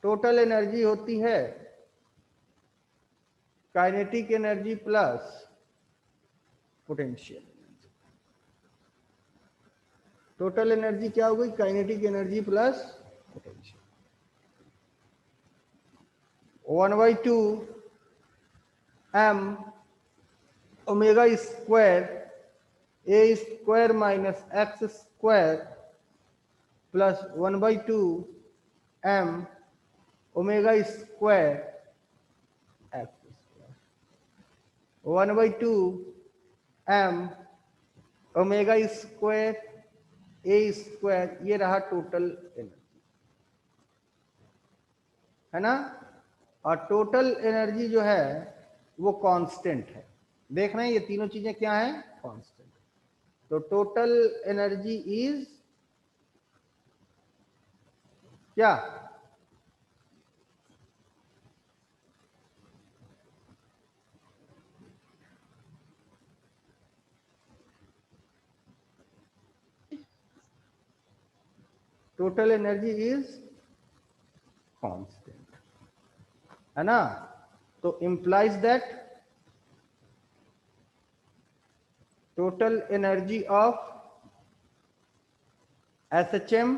Total energy होती है kinetic energy plus potential. Total energy क्या हो गई? Kinetic energy plus potential. 1/2 m omega square a square minus x square plus 1/2 m omega square x square. 1/2 m omega square a square, ये रहा total energy, है ना। और total energy जो है वो कांस्टेंट है। देख रहे हैं ये तीनों चीजें क्या हैं? कांस्टेंट। तो टोटल एनर्जी इज क्या? टोटल एनर्जी इज कांस्टेंट, है ना। तो implies that total energy of SHM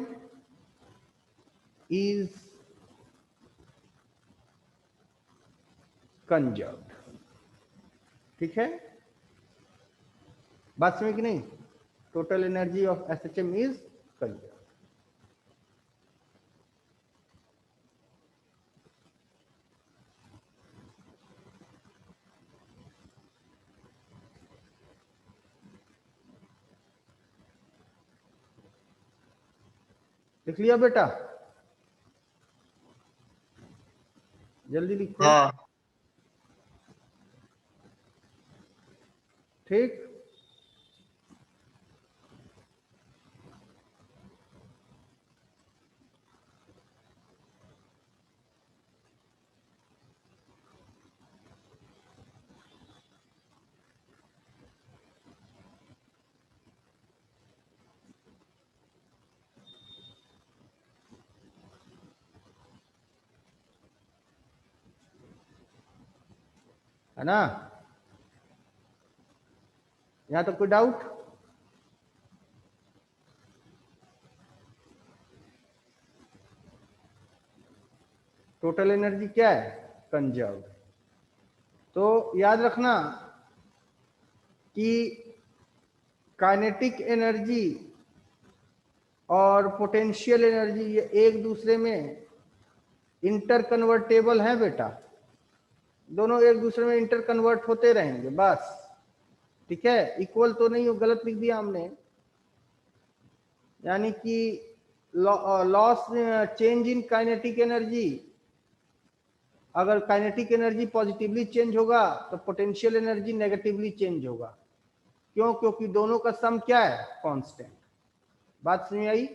is conserved। ठीक है, बात समझ कि नहीं? Total energy of SHM is conserved। लिख लिया बेटा? जल्दी लिखो। हाँ। ठीक, है ना। यहां तक कोई डाउट? टोटल एनर्जी क्या है? कंजर्व। तो याद रखना कि काइनेटिक एनर्जी और पोटेंशियल एनर्जी ये एक दूसरे में इंटर कन्वर्टेबल है बेटा। दोनों एक दूसरे में इंटर कन्वर्ट होते रहेंगे बस। ठीक है, इक्वल तो नहीं हो, गलत लिख दिया हमने। यानी कि loss change in kinetic energy, अगर काइनेटिक एनर्जी पॉजिटिवली चेंज होगा तो पोटेंशियल एनर्जी नेगेटिवली चेंज होगा। क्यों? क्योंकि दोनों का सम क्या है? कांस्टेंट। बात समझ आई?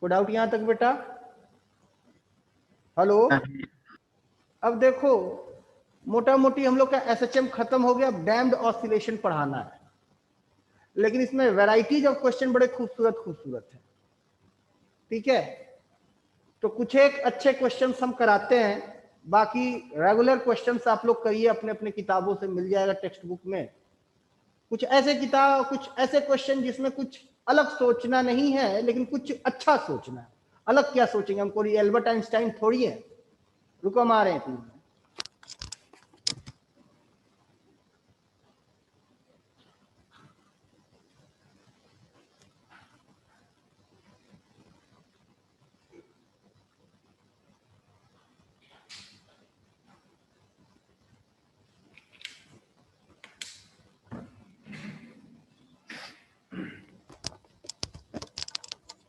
कोई डाउट यहां तक बेटा? हेलो। अब देखो, मोटा मोटी हम लोग का SHM खत्म हो गया। अब डैम्ड ऑसिलेशन पढ़ाना है, लेकिन इसमें वैरायटीज ऑफ क्वेश्चन बड़े खूबसूरत खूबसूरत है। ठीक है, तो कुछ एक अच्छे क्वेश्चंस हम कराते हैं, बाकी रेगुलर क्वेश्चंस आप लोग करिए, अपने अपने किताबों से मिल जाएगा टेक्स्ट बुक में। कुछ ऐसे किताब, कुछ ऐसे क्वेश्चन जिसमें कुछ अलग सोचना नहीं है, लेकिन कुछ अच्छा सोचना है। अलग क्या सोचेंगे? हमको एल्बर्ट आइंस्टाइन थोड़ी है। रुको, हम आ रहे हैं 3 मिनट।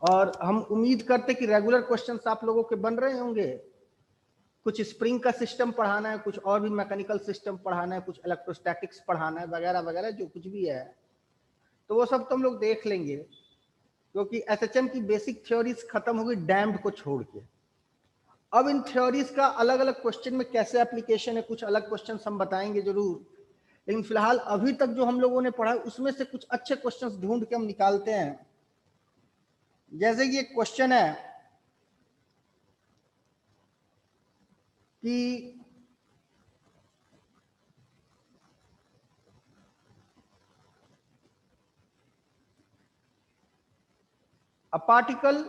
और हम उम्मीद करते कि रेगुलर क्वेश्चंस आप लोगों के बन रहे होंगे। कुछ स्प्रिंग का सिस्टम पढ़ाना है, कुछ और भी मैकेनिकल सिस्टम पढ़ाना है, कुछ इलेक्ट्रोस्टैटिक्स पढ़ाना है, वगैरह वगैरह जो कुछ भी है, तो वो सब तुम लोग देख लेंगे। क्योंकि SHM की बेसिक थ्योरीज खत्म हो गई डैम्ड को छोड़ के। अब इन थ्योरीज का अलग अलग क्वेश्चन में कैसे एप्लीकेशन है, कुछ अलग क्वेश्चन हम बताएंगे जरूर। लेकिन फिलहाल अभी तक जो हम लोगों ने पढ़ा उसमें से कुछ अच्छे क्वेश्चंस ढूंढ के हम निकालते हैं जैसे कि एक क्वेश्चन है कि a particle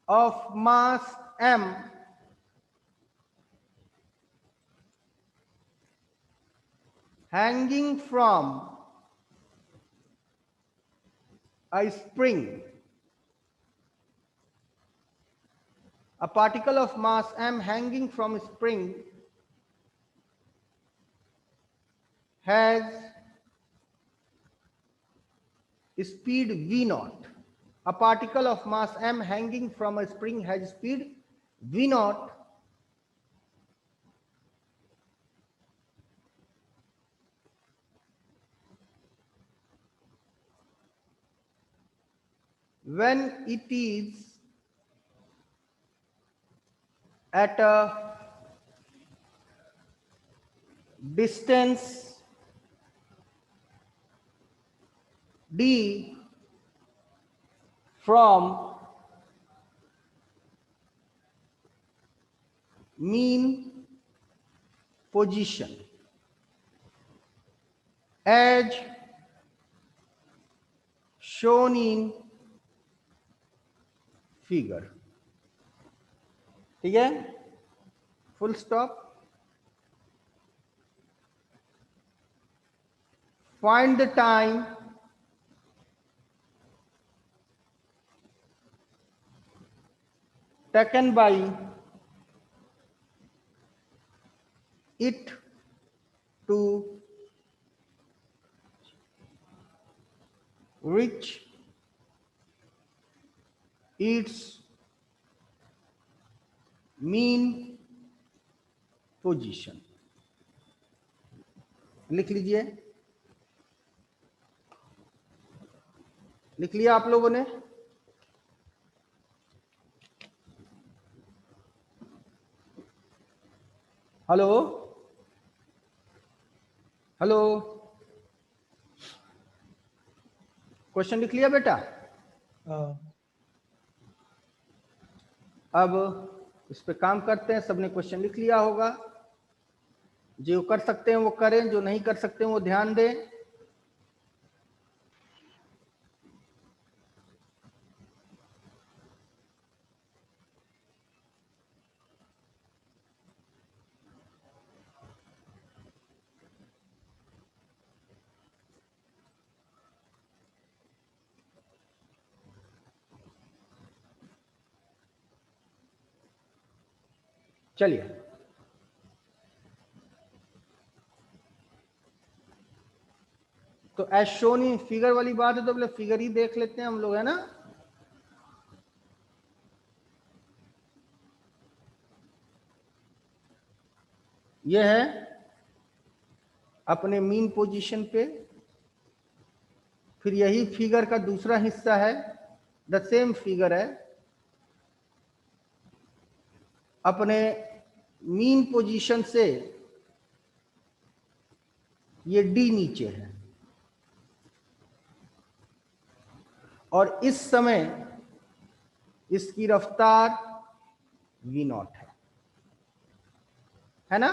of mass m hanging from a spring, a particle of mass m hanging from a spring has speed v naught. A particle of mass m hanging from a spring has speed v naught when it is at a distance d from mean position as shown in figure. ठीक है, full stop. Find the time taken by it to reach its mean position. लिख लीजिए. लिख लिया आप लोगों ने? Hello hello, question लिख लिया बेटा? अब इस पे काम करते हैं. सबने क्वेश्चन लिख लिया होगा. जो कर सकते हैं वो करें, जो नहीं कर सकते हैं वो ध्यान दें. चलिए, तो एज शोन इन फिगर वाली बात है तो बोले फिगर ही देख लेते हैं हम लोग, है ना. ये है अपने मीन पोजीशन पे. फिर यही फिगर का दूसरा हिस्सा है, द सेम फिगर है. अपने मीन पोजीशन से ये डी नीचे है और इस समय इसकी रफ्तार v नॉट है ना.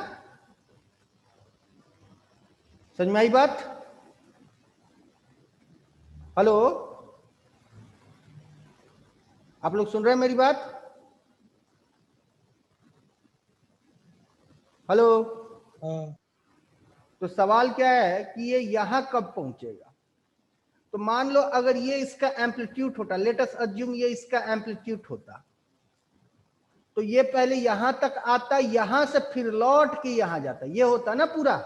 समझ में आई बात? हेलो, आप लोग सुन रहे हैं मेरी बात? हेलो. तो सवाल क्या है कि ये यहां कब पहुंचेगा. तो मान लो अगर ये इसका एम्पलीट्यूड होता, लेट अस अज्यूम ये इसका एम्पलीट्यूड होता, तो ये पहले यहां तक आता, यहां से फिर लौट के यहां जाता. ये होता ना पूरा.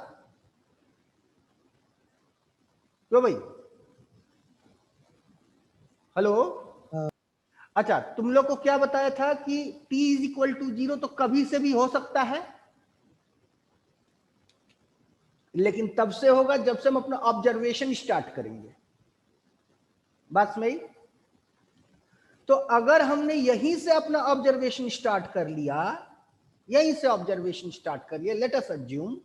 क्यों भाई? हेलो. अच्छा, तुम लोग को क्या बताया था कि t इज इक्वल टू 0 तो कभी से भी हो सकता है, लेकिन तब से होगा जब से हम अपना ऑब्जर्वेशन स्टार्ट करेंगे. बात में. तो अगर हमने यहीं से अपना ऑब्जर्वेशन स्टार्ट कर लिया, यहीं से ऑब्जर्वेशन स्टार्ट कर लिया, लेट अस अज्यूम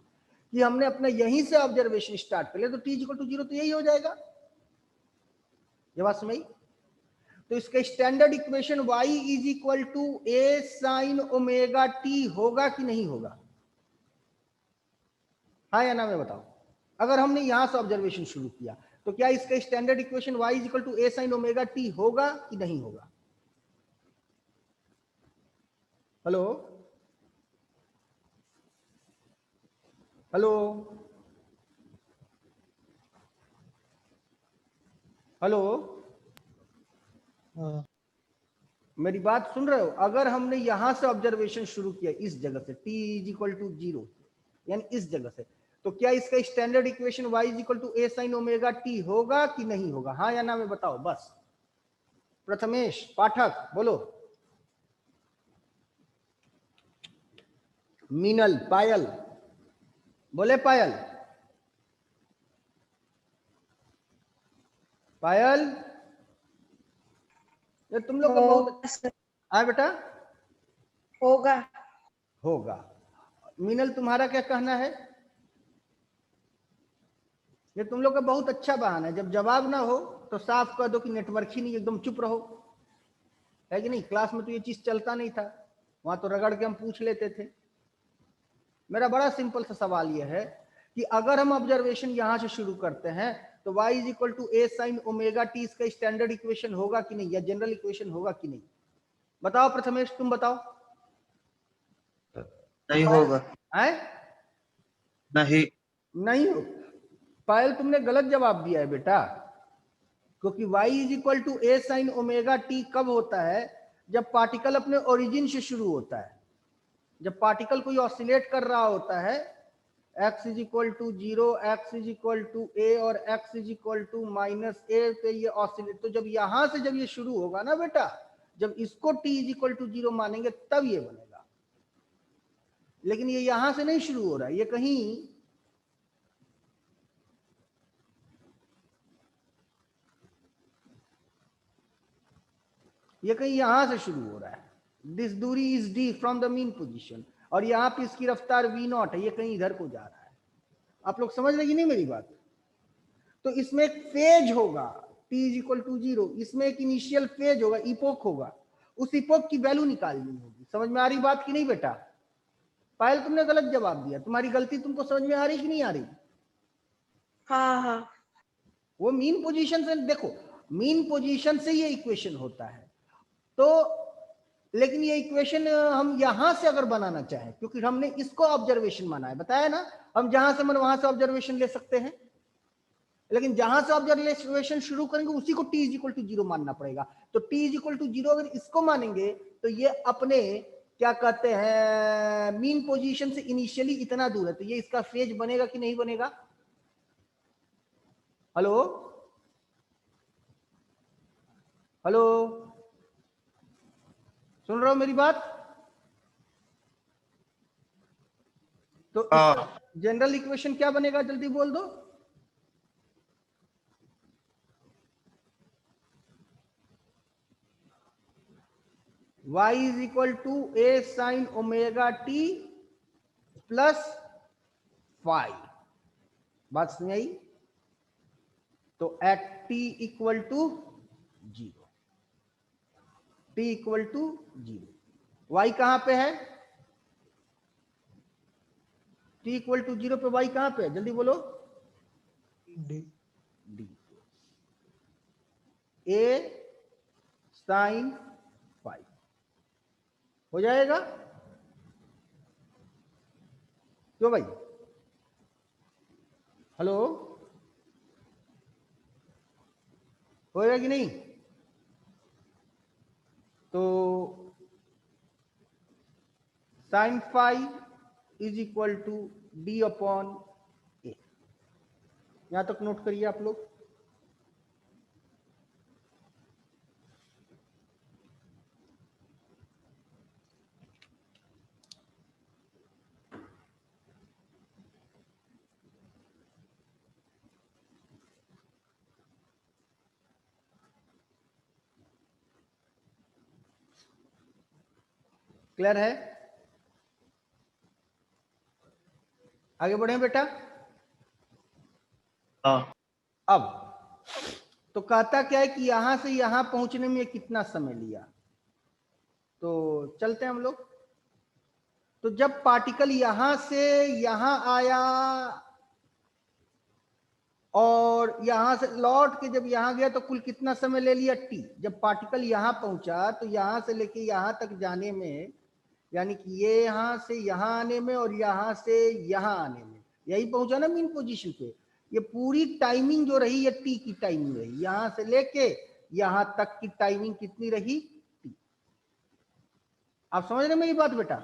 कि हमने अपना यहीं से ऑब्जर्वेशन स्टार्ट कर लिया, तो t इक्वल टू 0 तो यही हो जाएगा। ये बात समझ? तो इसका standard equation y is equal to a sine omega t होगा कि नहीं होगा? हाँ या ना में बताओ। अगर हमने यहां से ऑब्जर्वेशन शुरू किया तो क्या इसका standard equation y is equal to a sine omega t होगा कि नहीं होगा? हेलो हेलो हेलो, मेरी बात सुन रहे हो? अगर हमने यहां से ऑब्जर्वेशन शुरू किया इस जगह से t इज इक्वल टू 0, यानी इस जगह से, तो क्या इसका standard equation y is equal to a sine omega t होगा कि नहीं होगा? हाँ या ना में बताओ बस। प्रथमेश पाठक बोलो। मीनल, पायल बोले। पायल, पायल, ये तुम लोग का बहुत। हाँ बेटा, होगा। होगा। मीनल तुम्हारा क्या कहना है? ये तुम लोग का बहुत अच्छा बहाना है, जब जवाब ना हो तो साफ कह दो कि नेटवर्क ही नहीं, एकदम चुप रहो, है कि नहीं? क्लास में तो ये चीज चलता नहीं था, वहां तो रगड़ के हम पूछ लेते थे। मेरा बड़ा सिंपल सा सवाल यह है कि अगर हम ऑब्जर्वेशन यहां से शुरू करते हैं तो y is equal to a sine omega t इसका स्टैंडर्ड इक्वेशन होगा कि नहीं, या जनरल इक्वेशन होगा कि नहीं? बताओ प्रथमेश, तुम बताओ। नहीं होगा। है नहीं नहीं हो। पायल तुमने गलत जवाब दिया है बेटा, क्योंकि y is equal to a sine omega t कब होता है? जब पार्टिकल अपने ओरिजिन से शुरू होता है, जब पार्टिकल कोई ऑसिलेट कर रहा होता है, x is equal to 0, x is equal to a और x is equal to minus a पे ये ऑसिलेट, तो जब यहां से जब ये शुरू होगा ना बेटा, जब इसको t इज इक्वल टू 0 मानेंगे तब ये बनेगा। लेकिन ये यहां से नहीं शुरू हो रहा है, ये कहीं यहां से शुरू हो रहा है। दिस दूरी is d from the mean position, और यहाँ पे इसकी रफ्तार v0 है, ये कहीं इधर को जा रहा है। आप लोग समझ रहे कि नहीं मेरी बात? तो इसमें एक फेज होगा t इज इक्वल टू 0, इसमें एक इनिशियल फेज होगा, इपोक होगा, उस इपोक की वैल्यू निकालनी होगी। समझ में आ रही बात कि नहीं बेटा? पायल तुमने गलत जवाब दिया, तुम्हारी गलती तुमको समझ में आ रही कि नहीं आ रही? हाँ हाँ। वो मीन पोजीशन से, देखो मीन पोजीशन से ये इक्वेशन होता है, तो लेकिन ये इक्वेशन हम यहां से अगर बनाना चाहें, क्योंकि हमने इसको ऑब्जर्वेशन माना है, बताया ना, हम जहां से मन वहां से ऑब्जर्वेशन ले सकते हैं, लेकिन जहां से ऑब्जर्वेशन शुरू करेंगे उसी को t इज इक्वल टू 0 मानना पड़ेगा। तो t इज इक्वल टू 0 अगर इसको मानेंगे तो ये अपने क्या कहते हैं मीन पोजीशन से इनिशियली इतना दूर है, तो ये इसका फेज बनेगा कि नहीं बनेगा? हेलो हेलो, सुन रहे हो मेरी बात? तो इसका जनरल इक्वेशन क्या बनेगा, जल्दी बोल दो। y is equal to a sine omega t plus five. बात समझ आई? तो at t equal to 0, t equal to 0, y कहां पे है? t इक्वल टू 0 पे y कहां पे है, जल्दी बोलो। डी d, a साइन 5 हो जाएगा। क्यों भाई? हेलो, होएगा कि नहीं? तो sine 5 is equal to D upon A. यहां तक नोट करिए आप लोग। क्लियर है? आगे बढ़े बेटा। हाँ अब तो कहता क्या है कि यहां से यहां पहुंचने में कितना समय लिया। तो चलते हैं हम लोग। तो जब पार्टिकल यहां से यहां आया और यहां से लौट के जब यहां गया तो कुल कितना समय ले लिया टी। जब पार्टिकल यहां पहुंचा तो यहां से लेके यहां तक जाने में, यानी कि ये यहां से यहां आने में और यहां से यहां आने में, यही पहुंचा ना मीन पोजीशन पे। ये पूरी टाइमिंग जो रही ये टी की टाइमिंग रही। यहां से लेके यहां तक की टाइमिंग कितनी रही, टी। आप समझ रहे मेरी बात बेटा?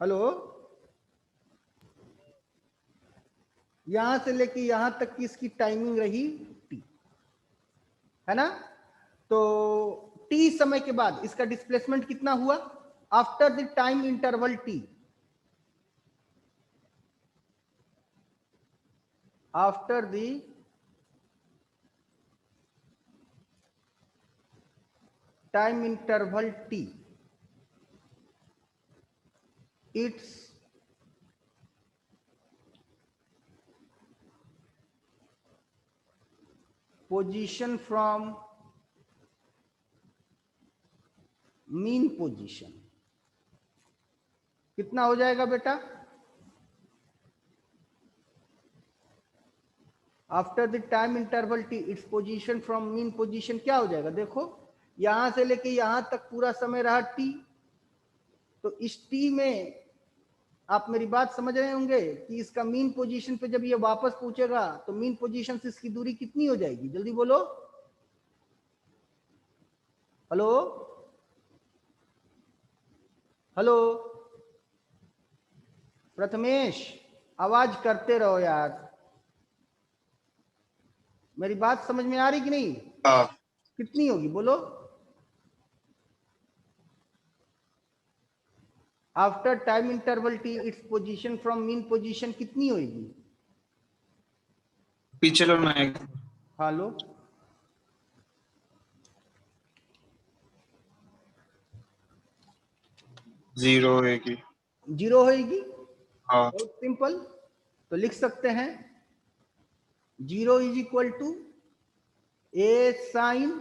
हेलो। यहां से लेके यहां तक की इसकी टाइमिंग रही टी, है ना। तो टी समय के बाद इसका डिस्प्लेसमेंट कितना हुआ after the time interval T. After the time interval T, its position from mean position कितना हो जाएगा बेटा? After the time interval T its position from mean position क्या हो जाएगा? देखो यहां से लेके यहां तक पूरा समय रहा टी। तो इस टी में आप मेरी बात समझ रहे होंगे कि इसका मीन पोजीशन पे जब ये वापस पहुंचेगा तो मीन पोजीशन से इसकी दूरी कितनी हो जाएगी? जल्दी बोलो। हेलो हेलो प्रथमेश, आवाज करते रहो यार। मेरी बात समझ में आ रही कि नहीं? हाँ कितनी होगी बोलो? After time interval T its position from mean position कितनी होगी? पीछे लो ना एक। हेलो 0 होगी। 0 होगी। हाँ बहुत सिंपल। तो लिख सकते हैं 0 is equal to A sine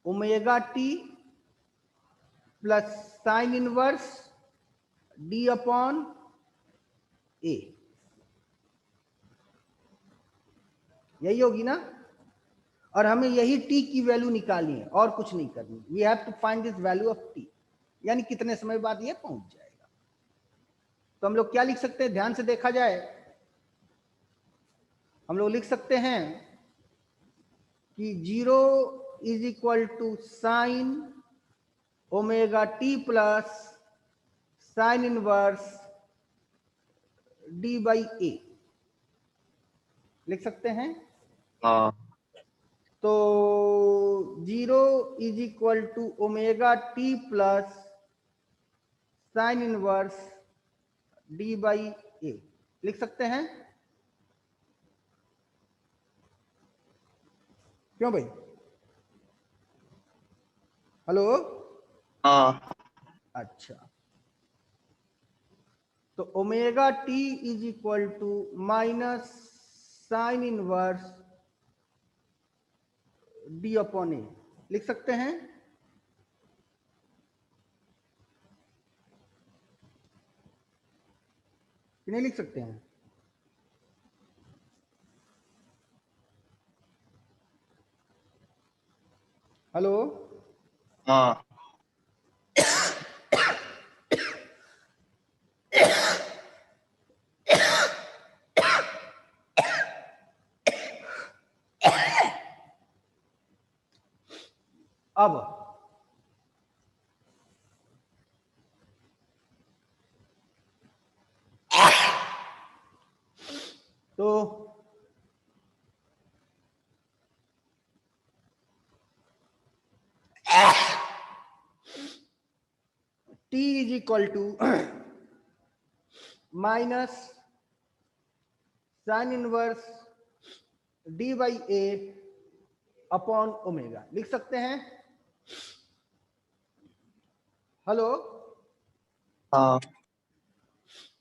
omega T plus sine inverse D upon A. यही होगी ना। और हमें यही टी की वैल्यू निकालनी है और कुछ नहीं करनी। We have to find this value of t, यानी कितने समय बाद ये पहुंच जाएगा। तो हम लोग क्या लिख सकते हैं, ध्यान से देखा जाए। हम लोग लिख सकते हैं कि 0 is equal to sine omega T plus sine inverse D by A. लिख सकते हैं। हाँ तो 0 is equal to omega T plus sine inverse D by A लिख सकते हैं। क्यों भाई? हेलो। हाँ अच्छा, तो omega T is equal to minus sine inverse D upon A लिख सकते हैं। कि नहीं लिख सकते हैं? हेलो। हाँ अब तो T is equal to minus sine inverse D by a upon omega लिख सकते हैं। हेलो। हाँ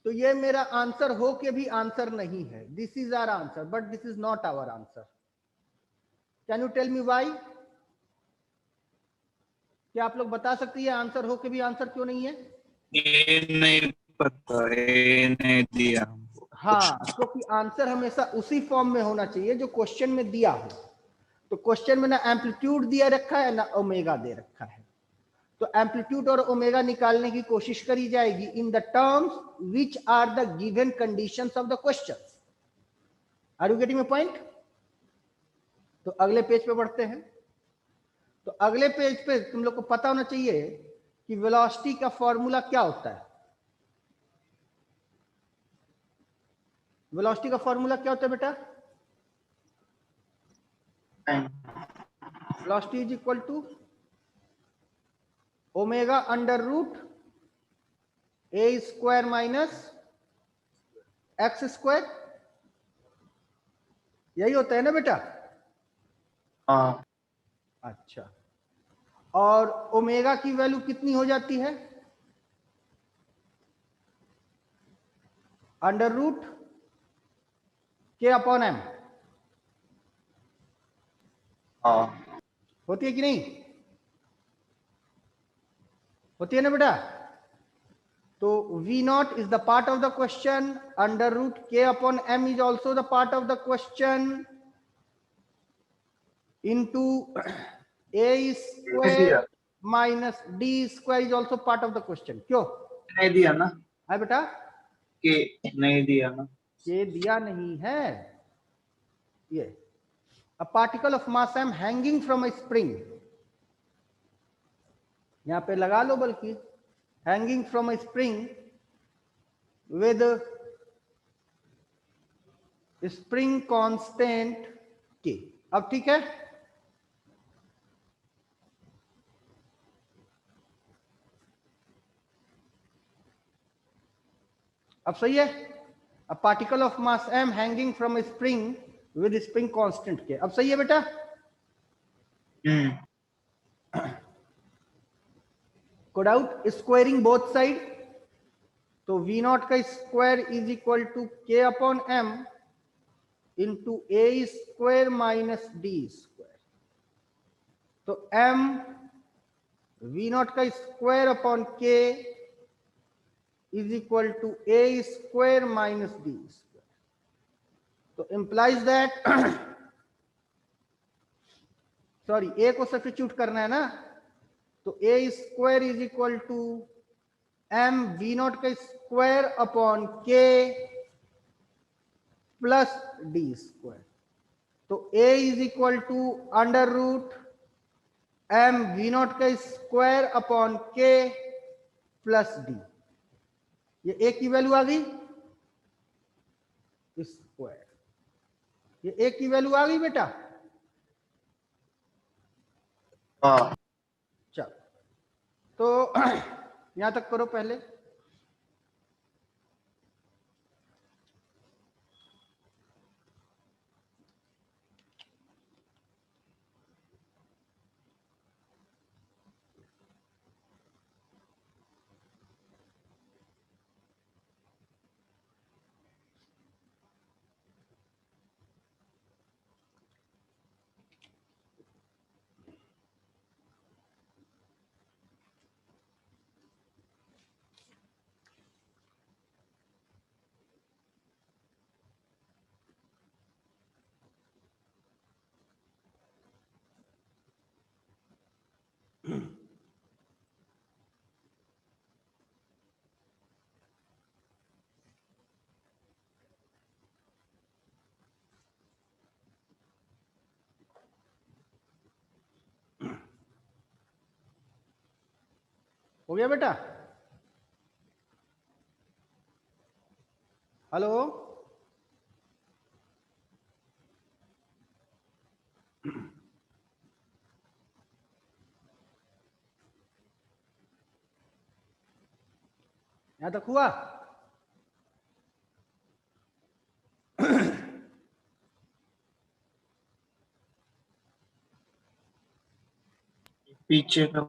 तो ये मेरा आंसर हो के भी आंसर नहीं है. This is our answer but this is not our answer. Can you tell me why? क्या आप लोग बता सकते हैं आंसर हो के भी आंसर क्यों नहीं है? ये नहीं पता, ये नहीं दिया हमको. हाँ, क्योंकि आंसर हमेशा उसी फॉर्म में होना चाहिए जो क्वेश्चन में दिया हो. तो क्वेश्चन में ना एम्पलीट्यूड दिया रखा है ना ओमेगा दे रखा है. तो एम्पलीट्यूड और ओमेगा निकालने की कोशिश करी जाएगी in the terms which are the given conditions of the question. Are you getting my point? तो अगले पेज पे बढ़ते हैं. तो अगले पेज पे तुम लोग को पता होना चाहिए कि वेलोसिटी का फॉर्मूला क्या होता है. वेलोसिटी का फॉर्मूला क्या होता है बेटा? Velocity is equal to omega under root a square minus x square. यही होता है ना बेटा? हाँ. अच्छा, और ओमेगा की वैल्यू कितनी हो जाती है? अंडर रूट के अपॉन एम. हाँ. होती है कि नहीं? होती है ना बेटा? तो V naught is the part of the question. Under root K upon M is also the part of the question. Into A square minus D square is also part of the question. क्यों? नहीं दिया ना, है बेटा? कि नहीं दिया ना. ये दिया नहीं है. ये a particle of mass M hanging from a spring. यहाँ पे लगा लो बल्कि hanging from a spring with spring constant K. अब ठीक है? अब सही है? A particle of mass M hanging from a spring with spring constant K. अब सही है बेटा? Could out squaring both side. तो V naught का square is equal to K upon M into A square minus D square. तो M V naught का square upon K is equal to A square minus D square. तो implies that sorry A को substitute करना है ना. तो A square is equal to M V naught का square upon K plus D square. तो A is equal to under root M V naught का square upon K plus D. ये ए की वैल्यू आ गई स्क्वायर. ये ए की वैल्यू आ गई बेटा? हाँ. चलो, तो यहां तक करो पहले. हो गया बेटा? हेलो, यहां तक हुआ? पीछे का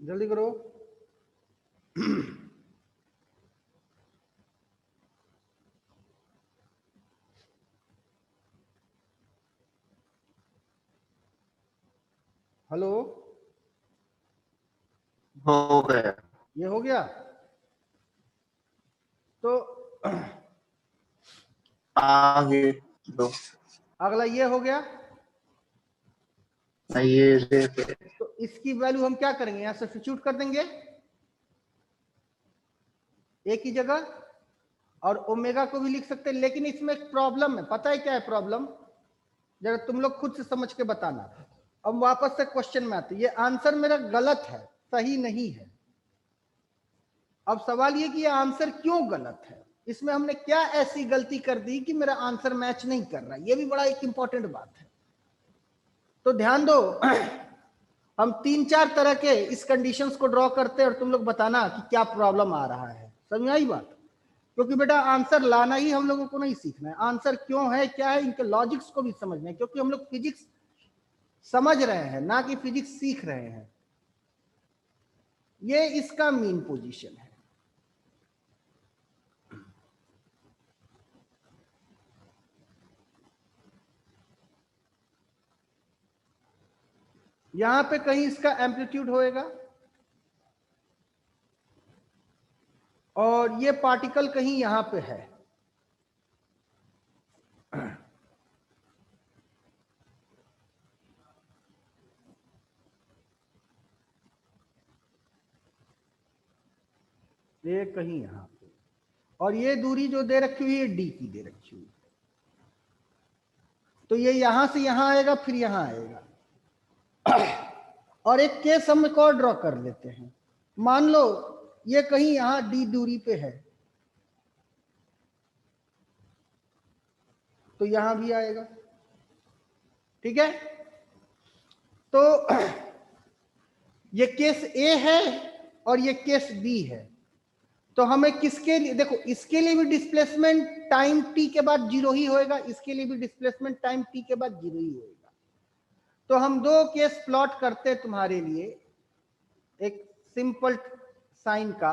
जल्दी करो। हेलो, हो गया। ये हो गया। तो आगे दो। अगला ये हो गया। ये से तो इसकी वैल्यू हम क्या करेंगे, यहां सब्स्टिट्यूट कर देंगे ए की जगह, और ओमेगा को भी लिख सकते हैं। लेकिन इसमें एक प्रॉब्लम है, पता है क्या है प्रॉब्लम, जरा तुम लोग खुद से समझ के बताना। अब वापस से क्वेश्चन में आते, ये आंसर मेरा गलत है, सही नहीं है। अब सवाल ये कि ये आंसर क्यों गलत है, इसमें हमने क्या ऐसी गलती कर दी कि मेरा आंसर मैच नहीं कर रहा, ये भी बड़ा एक इंपॉर्टेंट बात है। तो ध्यान दो, हम 3-4 तरह के इस कंडीशंस को ड्रॉ करते हैं और तुम लोग बताना कि क्या प्रॉब्लम आ रहा है। समझ में आई बात? क्योंकि बेटा आंसर लाना ही हम लोगों को नहीं सीखना है, आंसर क्यों है क्या है इनके लॉजिक्स को भी समझना है, क्योंकि हम लोग फिजिक्स समझ रहे हैं ना कि फिजिक्स सीख रहे हैं। ये इसका मेन पोजीशन है। यहां पे कहीं इसका एम्पलीट्यूड होएगा और ये पार्टिकल कहीं यहां पे है। ये कहीं यहां पे, और ये दूरी जो दे रखी हुई है डी की दे रखी हुई है। तो ये यहां से यहां आएगा, फिर यहां आएगा। और एक केस हम एक और ड्रॉ कर लेते हैं। मान लो ये कहीं यहां डी दूरी पे है, तो यहां भी आएगा। ठीक है, तो ये केस ए है और ये केस बी है। तो हमें किसके लिए, देखो इसके लिए भी डिस्प्लेसमेंट टाइम टी के बाद 0 ही होएगा, इसके लिए भी डिस्प्लेसमेंट टाइम टी के बाद 0 ही होएगा। तो हम दो केस प्लॉट करते हैं तुम्हारे लिए, एक सिंपल साइन का।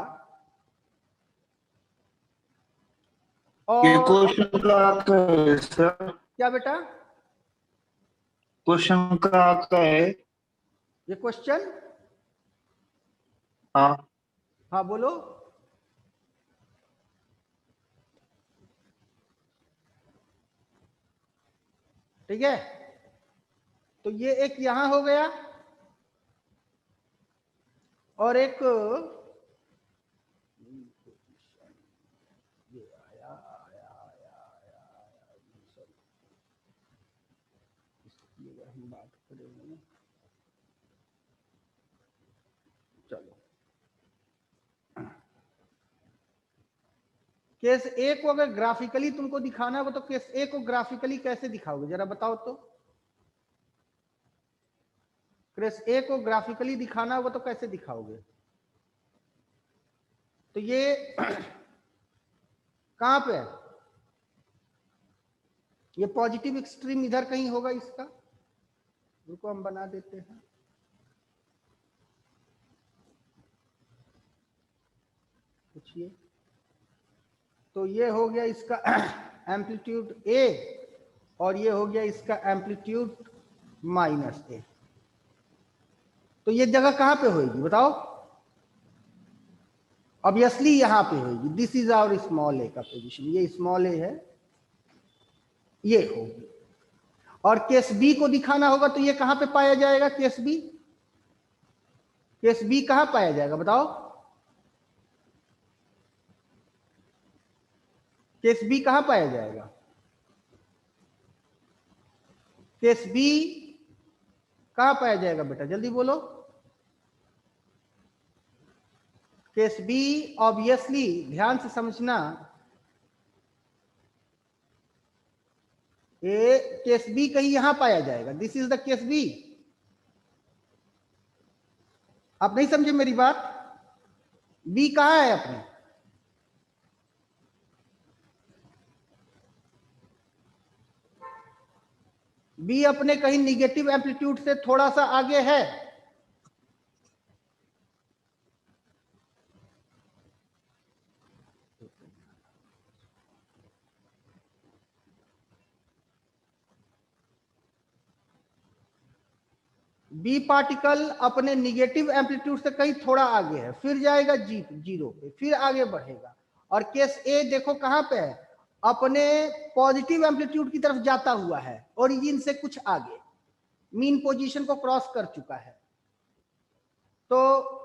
ये और क्वेश्चन का है सर, क्या बेटा, क्वेश्चन का है। ये क्वेश्चन, हाँ हाँ बोलो। ठीक है, तो ये एक यहां हो गया और एक ये आया आया आया आया आया, इसकी अगर हम बात करें, चलो केस ए को अगर ग्राफिकली तुमको दिखाना होगा तो केस ए को ग्राफिकली कैसे दिखाओगे जरा बताओ तो। केस ए को ग्राफिकली दिखाना होगा तो कैसे दिखाओगे? तो ये कहां पे है, ये पॉजिटिव एक्सट्रीम इधर कहीं होगा इसका, रुको हम बना देते हैं। पूछिए, तो ये हो गया इसका एम्पलीट्यूड ए और ये हो गया इसका एम्पलीट्यूड -a। तो ये जगह कहां पे होगी बताओ? ऑब्वियसली यहां पे होगी। दिस इज आवर स्मॉल ए का पोजीशन, ये स्मॉल ए है, ये होगी। और केस बी को दिखाना होगा तो ये कहां पे पाया जाएगा? केस बी, केस बी कहां पाया जाएगा बताओ? केस बी कहां पाया जाएगा? केस बी कहां पाया जाएगा बेटा, जल्दी बोलो। केस बी ऑब्वियसली, ध्यान से समझना, ये केस बी कहीं यहां पाया जाएगा। This is the case b. आप नहीं समझे मेरी बात? बी कहां है अपने? बी अपने कहीं निगेटिव एम्पलीट्यूड से थोड़ा सा आगे है। बी पार्टिकल अपने निगेटिव एम्पलीट्यूड से कहीं थोड़ा आगे है, फिर जाएगा जीरो पे, फिर आगे बढ़ेगा। और केस ए देखो कहां पे है, अपने पॉजिटिव एम्पलीट्यूड की तरफ जाता हुआ है, ओरिजिन से कुछ आगे, मीन पोजीशन को क्रॉस कर चुका है। तो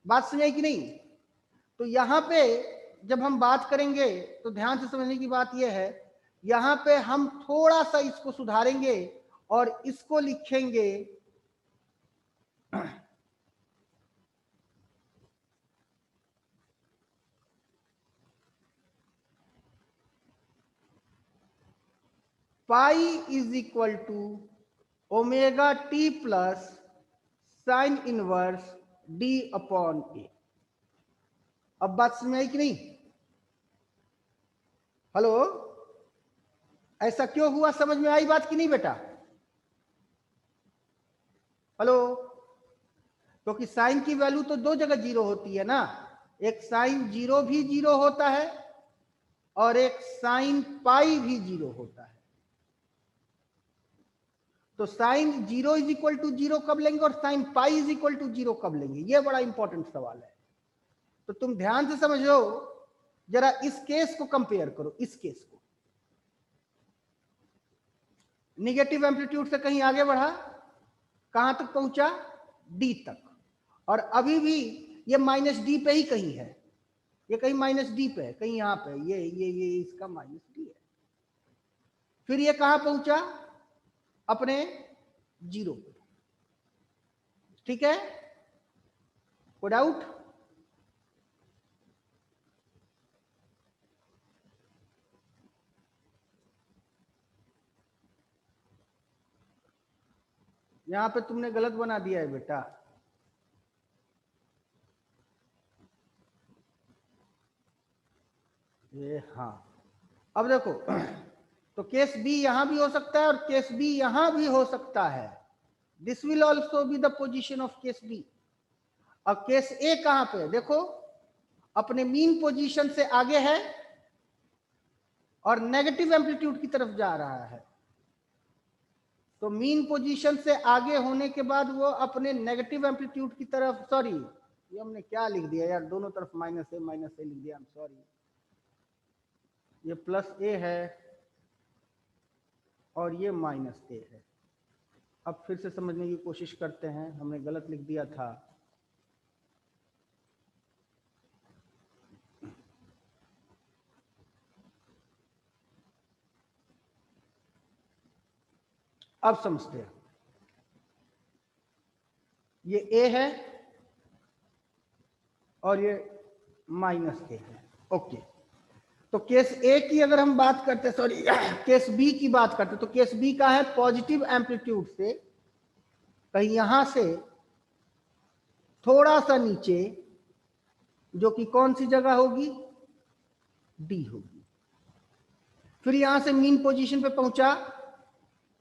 बात समझ आई कि नहीं? तो यहां पे जब हम बात करेंगे तो ध्यान से समझने की बात यह है, यहां पे हम थोड़ा सा इसको सुधारेंगे और इसको लिखेंगे pi is equal to omega T plus sine inverse D upon A. अब बात समझ आई कि नहीं? हेलो, ऐसा क्यों हुआ, समझ में आई बात कि नहीं बेटा? हेलो, क्योंकि साइन की वैल्यू तो दो जगह जीरो होती है ना, एक साइन जीरो भी जीरो होता है और एक साइन पाई भी जीरो होता है। तो sine zero is equal to zero कब लेंगे और sine pi is equal to zero कब लेंगे, ये बड़ा इंपॉर्टेंट सवाल है। तो तुम ध्यान से समझो, जरा इस केस को कंपेयर करो, इस केस को। निगेटिव एम्पलीट्यूड से कहीं आगे बढ़ा, कहां तक पहुंचा? डी तक, और अभी भी ये माइनस डी पे ही कहीं है, ये कहीं माइनस डी पे है, कहीं यहां पे, ये इसका माइनस डी है। फिर ये कहां पहुंचा? अपने जीरो पे। ठीक है, कोई डाउट? यहां पे तुमने गलत बना दिया है बेटा। ये हाँ, अब देखो, तो केस बी यहां भी हो सकता है और केस बी यहां भी हो सकता है। This will also be the position of case b. अब केस ए कहां पे? देखो, अपने मीन पोजीशन से आगे है और नेगेटिव एम्पलीट्यूड की तरफ जा रहा है। तो मीन पोजीशन से आगे होने के बाद वो अपने नेगेटिव एम्पलीट्यूड की तरफ, सॉरी ये हमने क्या लिख दिया यार, दोनों तरफ माइनस ए लिख दिया, आई एम सॉरी। ये प्लस ए है और ये माइनस ए है। अब फिर से समझने की कोशिश करते हैं, हमने गलत लिख दिया था। अब समझते हैं, ये ए है और ये माइनस ए है। ओके, तो केस ए की अगर हम बात करते, सॉरी केस बी की बात करते, तो केस बी का है पॉजिटिव एम्पलीट्यूड से कहीं यहां से थोड़ा सा नीचे, जो कि कौन सी जगह होगी? डी होगी। फिर यहां से मीन पोजीशन पे पहुंचा,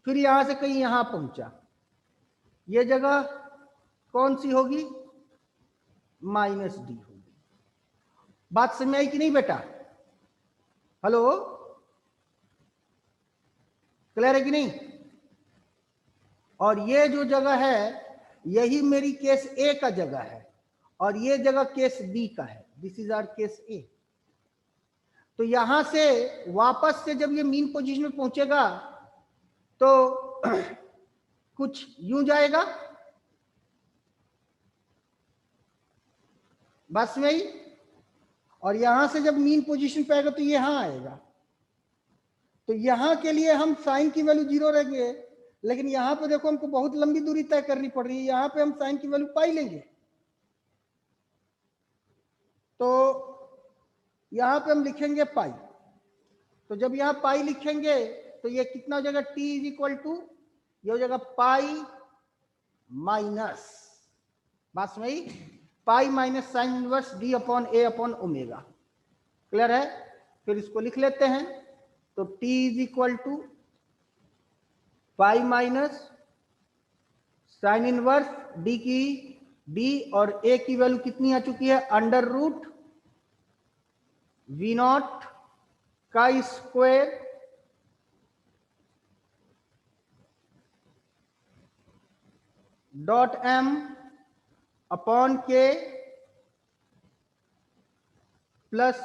फिर यहां से कहीं यहां पहुंचा, ये जगह कौन सी होगी? माइनस डी होगी। बात समझ आई कि नहीं बेटा? हेलो, क्लियर है कि नहीं? और ये जो जगह है यही मेरी केस ए का जगह है और ये जगह केस बी का है। दिस इज आवर केस ए। तो यहां से वापस से जब ये मीन पोजीशन में पहुंचेगा तो कुछ यूं जाएगा, बस में ही, और यहां से जब मीन पोजीशन पे आएगा तो ये यहां आएगा। तो यहां के लिए हम साइन की वैल्यू जीरो रखेंगे, लेकिन यहां पे देखो हमको बहुत लंबी दूरी तय करनी पड़ रही है, यहां पे हम साइन की वैल्यू पाई लेंगे। तो यहां पे हम लिखेंगे पाई। तो जब यहां पाई लिखेंगे तो ये कितना हो जाएगा? टी इज इक्वल टू, ये हो जाएगा पाई माइनस, बात समझ आई? Pi minus sine inverse D upon A upon omega. Clear है? फिर इसको लिख लेते हैं, तो T is equal to pi minus sine inverse D की डी, और ए की वैल्यू कितनी आ चुकी है? अंडर रूट वी नॉट का square dot M upon K plus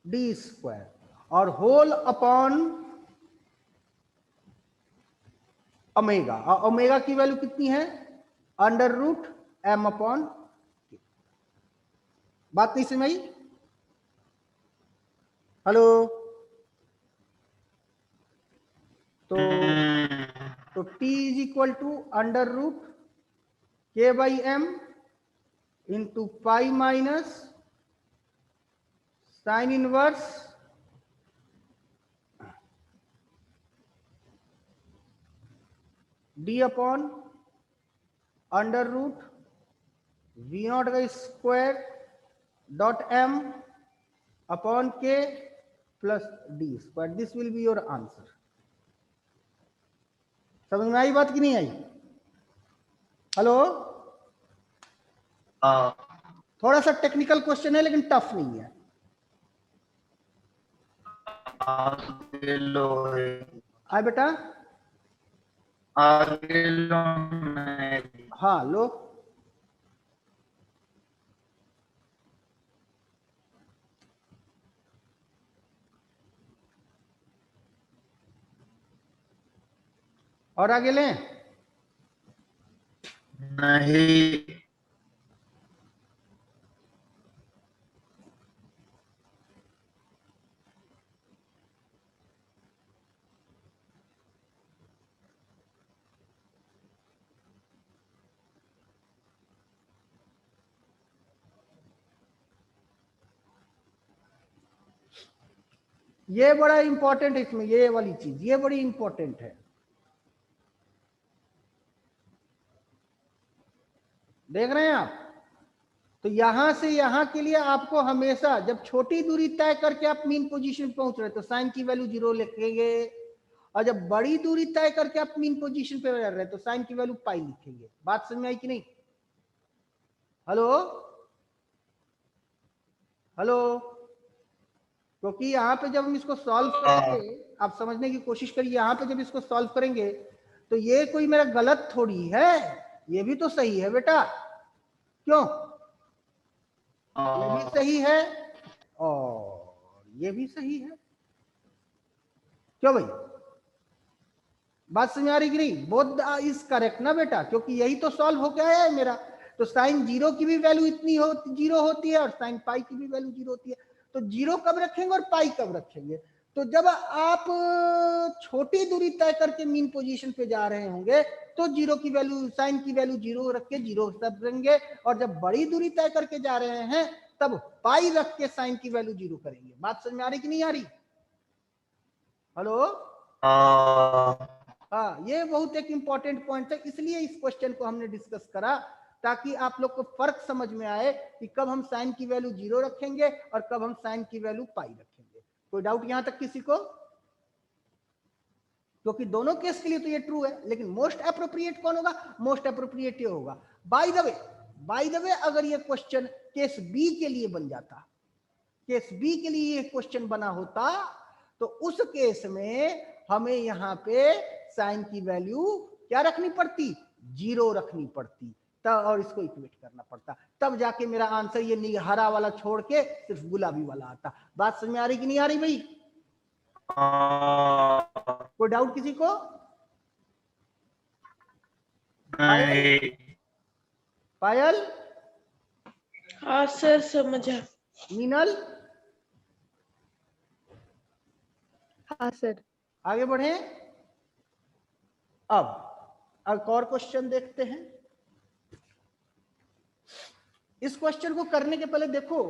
D square और होल अपॉन ओमेगा, और ओमेगा की वैल्यू कितनी है? Under root M upon. बात नहीं समझ आई? हेलो, तो t is equal to under root K by M into pi minus sine inverse D upon under root V naught का square dot M upon K plus D square. This will be your answer. समझ में आई बात कि नहीं आई? Hello, थोड़ा सा technical question है लेकिन टफ नहीं है। आगे लो, आए बेटा, आगे लो नहीं। हाँ लो। और आगे लें? नहीं, ये बड़ा इंपॉर्टेंट है इसमें, ये वाली चीज ये बड़ी इंपॉर्टेंट है। देख रहे हैं आप? तो यहां से यहां के लिए आपको हमेशा जब छोटी दूरी तय करके आप मीन पोजीशन पहुंच रहे तो साइन की वैल्यू 0 लिखेंगे, और जब बड़ी दूरी तय करके आप मीन पोजीशन पे रह रहे तो साइन की वैल्यू पाई लिखेंगे। बात समझ में आई कि नहीं? हेलो हेलो, क्योंकि यहाँ पे जब हम इसको सॉल्व करेंगे, आप समझने की कोशिश करिए, यहाँ पे जब इसको सॉल्व करेंगे तो ये कोई मेरा गलत थोड़ी है, ये भी तो सही है बेटा। क्यों? ये भी सही है और ये भी सही है। क्यों भाई? बात समझ आ रही कि नहीं? बोथ इज करेक्ट ना बेटा, क्योंकि यही तो सॉल्व हो गया है मेरा। तो साइन 0 की भी वैल्यू इतनी हो 0 होती है और साइन पाई की भी वैल्यू 0 होती है। तो 0 कब रखेंगे और पाई कब रखेंगे? तो जब आप छोटी दूरी तय करके मीन पोजीशन पे जा रहे होंगे तो 0 की वैल्यू, साइन की वैल्यू 0 रख के 0 सब रहेंगे, और जब बड़ी दूरी तय करके जा रहे हैं तब पाई रख के साइन की वैल्यू 0 करेंगे। बात समझ में आ रही कि नहीं आ रही? हेलो, हाँ, ये बहुत एक इंपॉर्टेंट पॉइंट है, इसलिए इस क्वेश्चन को हमने डिस्कस करा ताकि आप लोग को फर्क समझ में आए कि कब हम साइन की वैल्यू 0 रखेंगे और कब हम साइन की वैल्यू पाई रखेंगे। कोई डाउट यहां तक किसी को? क्योंकि दोनों केस के लिए तो ये ट्रू है, लेकिन मोस्ट अप्रोप्रिएट कौन होगा? मोस्ट अप्रोप्रिएट ये होगा। बाय द वे अगर ये क्वेश्चन केस बी के लिए बन जाता, केस बी के लिए ये क्वेश्चन बना होता, तो उस केस में हमें यहाँ पे साइन की वैल्यू क्या रखनी पड़ती? 0 रखनी पड़ती, तब और इसको इक्वेट करना पड़ता, तब जाके मेरा आंसर ये हरा वाला छोड़ के सिर्फ गुलाबी वाला आता। बात समझ में आ रही कि नहीं आ रही भाई? कोई डाउट किसी को? नहीं, पायल, हाँ सर समझा। मीनल, हाँ सर। आगे बढ़े। अब एक और क्वेश्चन देखते हैं। इस क्वेश्चन को करने के पहले देखो,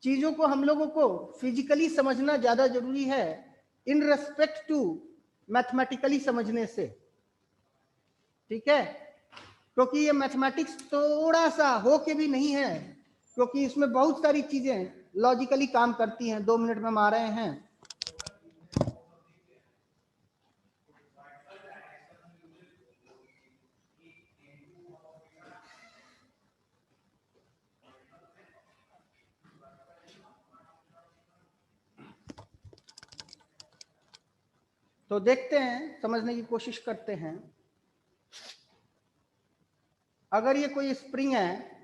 चीजों को हम लोगों को फिजिकली समझना ज्यादा जरूरी है इन रेस्पेक्ट टू मैथमेटिकली समझने से, ठीक है? क्योंकि ये मैथमेटिक्स थोड़ा सा हो के भी नहीं है, क्योंकि इसमें बहुत सारी चीजें लॉजिकली काम करती हैं। 2 मिनट में हम आ रहे हैं। तो देखते हैं, समझने की कोशिश करते हैं। अगर ये कोई स्प्रिंग है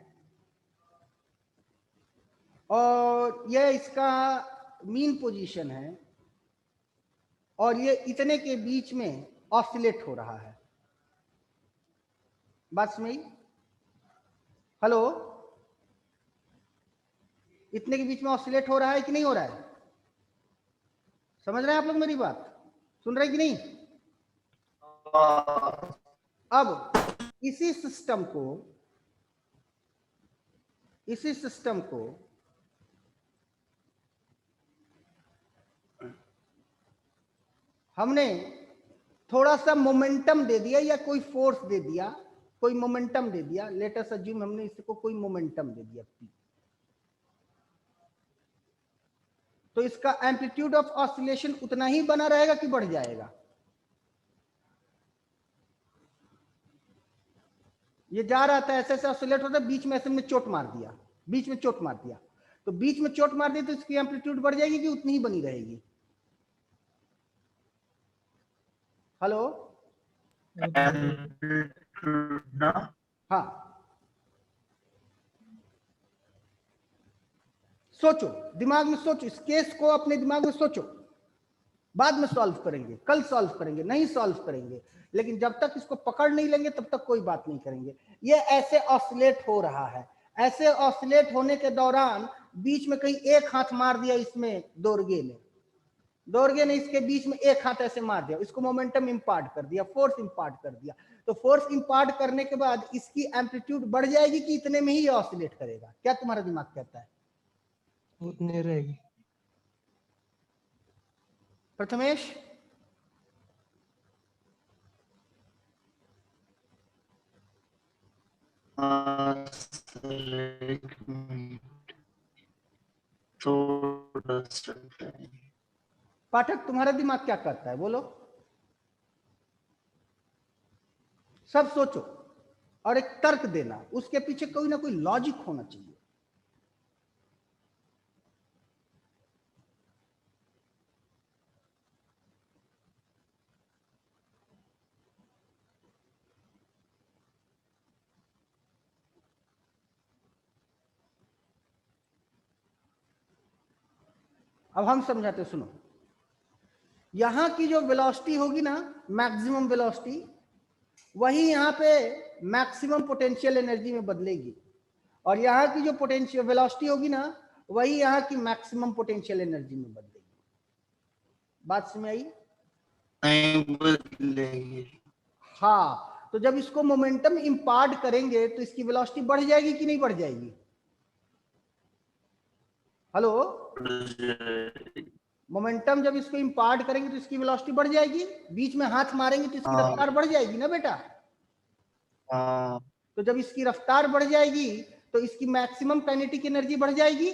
और यह इसका मीन पोजीशन है और ये इतने के बीच में ऑसिलेट हो रहा है, बात समझी? हेलो, इतने के बीच में ऑसिलेट हो रहा है कि नहीं हो रहा है? समझ रहे हैं आप लोग मेरी बात? सुन रहे कि नहीं? अब इसी सिस्टम को हमने थोड़ा सा मोमेंटम दे दिया या कोई फोर्स दे दिया, कोई मोमेंटम दे दिया। लेट अस अज्यूम हमने इसको कोई मोमेंटम दे दिया P, तो इसका एम्पलीट्यूड ऑफ ऑसिलेशन उतना ही बना रहेगा कि बढ़ जाएगा? ये जा रहा था ऐसे ऐसे ऑसिलेट होता, बीच में ऐसे में चोट मार दिया, बीच में चोट मार दिया, तो बीच में चोट मार दी तो इसकी एम्पलीट्यूड बढ़ जाएगी कि उतनी ही बनी रहेगी? हेलो, ना हाँ, सोचो, दिमाग में सोचो, इस केस को अपने दिमाग में सोचो। बाद में सॉल्व करेंगे, कल सॉल्व करेंगे, नहीं सॉल्व करेंगे, लेकिन जब तक इसको पकड़ नहीं लेंगे तब तक कोई बात नहीं करेंगे। ये ऐसे ऑसिलेट हो रहा है, ऐसे ऑसिलेट होने के दौरान बीच में कहीं एक हाथ मार दिया इसमें दोर्गे ने इसके बीच में एक हाथ ऐसे मार दिया, इसको मोमेंटम इंपार्ट कर दिया, फोर्स इंपार्ट कर दिया। तो फोर्स इंपार्ट करने के बाद इसकी एम्पलीट्यूड बढ़ जाएगी कि इतने में ही ऑसिलेट करेगा? क्या तुम्हारा दिमाग कहता है? उतने रहेगी। प्रथमेश, थोड़ा सा टाइम। पाठक तुम्हारा दिमाग क्या करता है, बोलो। सब सोचो और एक तर्क देना, उसके पीछे कोई ना कोई लॉजिक होना चाहिए। अब हम समझाते, सुनो। यहां की जो वेलोसिटी होगी ना, मैक्सिमम वेलोसिटी, वही यहां पे मैक्सिमम पोटेंशियल एनर्जी में बदलेगी, और यहाँ की जो पोटेंशियल वेलोसिटी होगी ना, वही यहाँ की मैक्सिमम पोटेंशियल एनर्जी में बदलेगी। बात समझ आई? नहीं बदलेगी। हाँ, तो जब इसको मोमेंटम इंपार्ट करेंगे तो इसकी वेलोसिटी बढ़ जाएगी कि नहीं बढ़ जाएगी? हेलो, मोमेंटम जब इसको इंपार्ट करेंगे तो इसकी वेलोसिटी बढ़ जाएगी, बीच में हाथ मारेंगे तो इसकी रफ्तार बढ़ जाएगी ना बेटा? हाँ, तो जब इसकी रफ्तार बढ़ जाएगी तो इसकी मैक्सिमम काइनेटिक एनर्जी बढ़ जाएगी।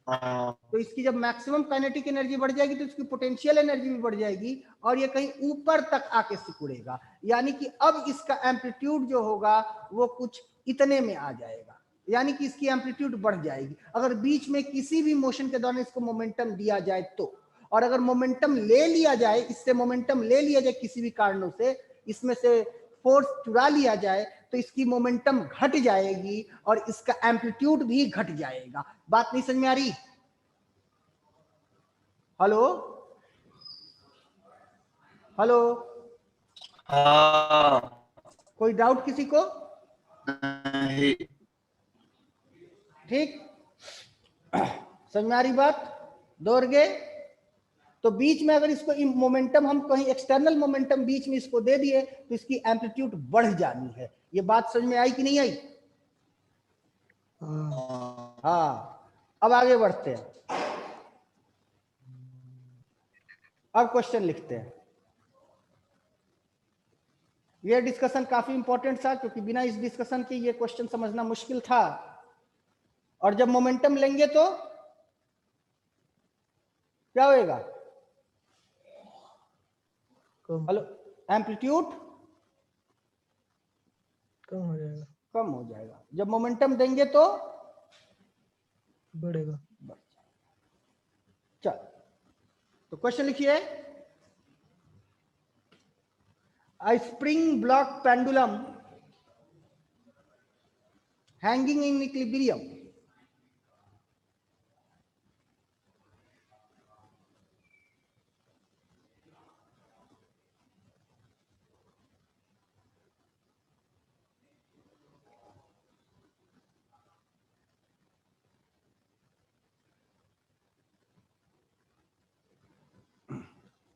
हाँ, तो इसकी जब मैक्सिमम काइनेटिक एनर्जी बढ़ जाएगी तो इसकी पोटेंशियल एनर्जी भी बढ़ जाएगी, और ये कहीं ऊपर तक आके सिकुड़ेगा, यानी कि अब इसका एम्पलीट्यूड जो होगा वो कुछ इतने में आ जाएगा, यानी कि इसकी एम्पलीट्यूड बढ़ जाएगी अगर बीच में किसी भी मोशन के दौरान इसको मोमेंटम दिया जाए तो। और अगर मोमेंटम ले लिया जाए, इससे मोमेंटम ले लिया जाए किसी भी कारणों से, इसमें से फोर्स चुरा लिया जाए, तो इसकी मोमेंटम घट जाएगी और इसका एम्पलीट्यूड भी घट जाएगा। बात नहीं समझ में आ रही? हेलो हेलो, हाँ, कोई डाउट किसी को? नहीं, ठीक, समझ में आ रही बात? दोर्गे, तो बीच में अगर इसको मोमेंटम हम कहीं एक्सटर्नल मोमेंटम बीच में इसको दे दिए तो इसकी एम्पलीट्यूड बढ़ जानी है। ये बात समझ में आई कि नहीं आई? हाँ, अब आगे बढ़ते हैं। अब क्वेश्चन लिखते हैं। ये डिस्कशन काफी इंपॉर्टेंट था, क्योंकि बिना इस डिस्कशन के ये क्वेश्चन समझना मुश्किल था। और जब मोमेंटम लेंगे तो क्या होएगा? हेलो, एम्पलीट्यूड कम हो जाएगा, कम हो जाएगा। जब मोमेंटम देंगे तो बढ़ेगा। चल, तो क्वेश्चन लिखिए। A spring block pendulum hanging in equilibrium.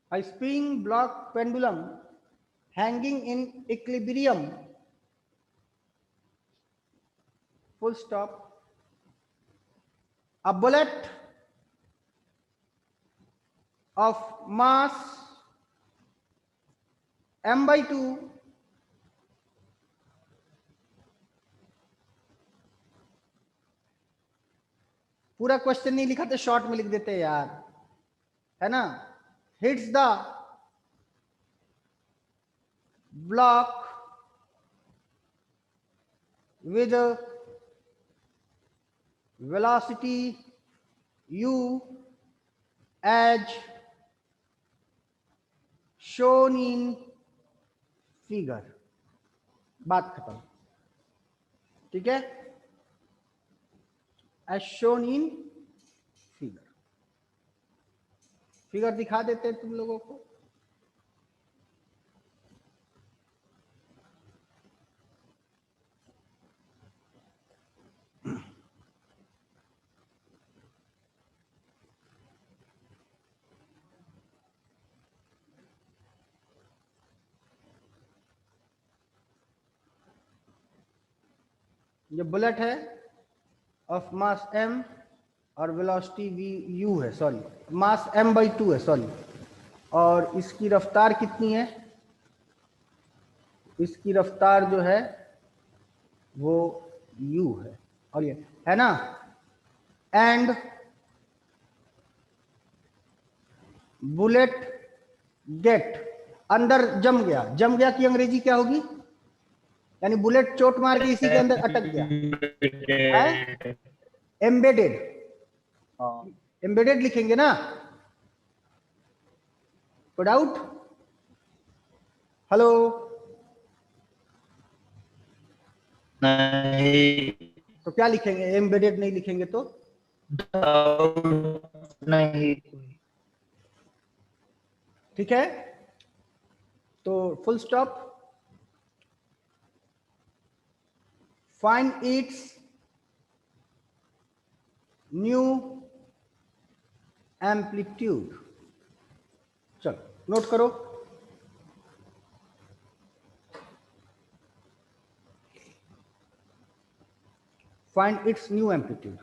A spring block pendulum hanging in equilibrium, full stop. A bullet of mass m/2 पूरा क्वेश्चन नहीं लिखा तो शॉर्ट में लिख देते यार, है ना। Hits the block with velocity u as shown in figure, बात खत्म, ठीक है। as shown in figure, figure दिखा देते हैं तुम लोगों को। ये बुलेट है ऑफ मास m और वेलोसिटी v u है, सॉरी मास m/2 है, सॉरी, और इसकी रफ्तार कितनी है, इसकी रफ्तार जो है वो u है, और ये है ना। एंड बुलेट गेट, अंदर जम गया, जम गया की अंग्रेजी क्या होगी, यानी बुलेट चोट मार के इसी के अंदर अटक गया, एम्बेडेड, एम्बेडेड लिखेंगे ना, कोई डाउट? हेलो, नहीं, तो क्या लिखेंगे, एम्बेडेड नहीं लिखेंगे तो? नहीं, ठीक है, तो full stop. Find its new amplitude, चलो नोट करो। फाइंड इट्स न्यू एम्पलीट्यूड,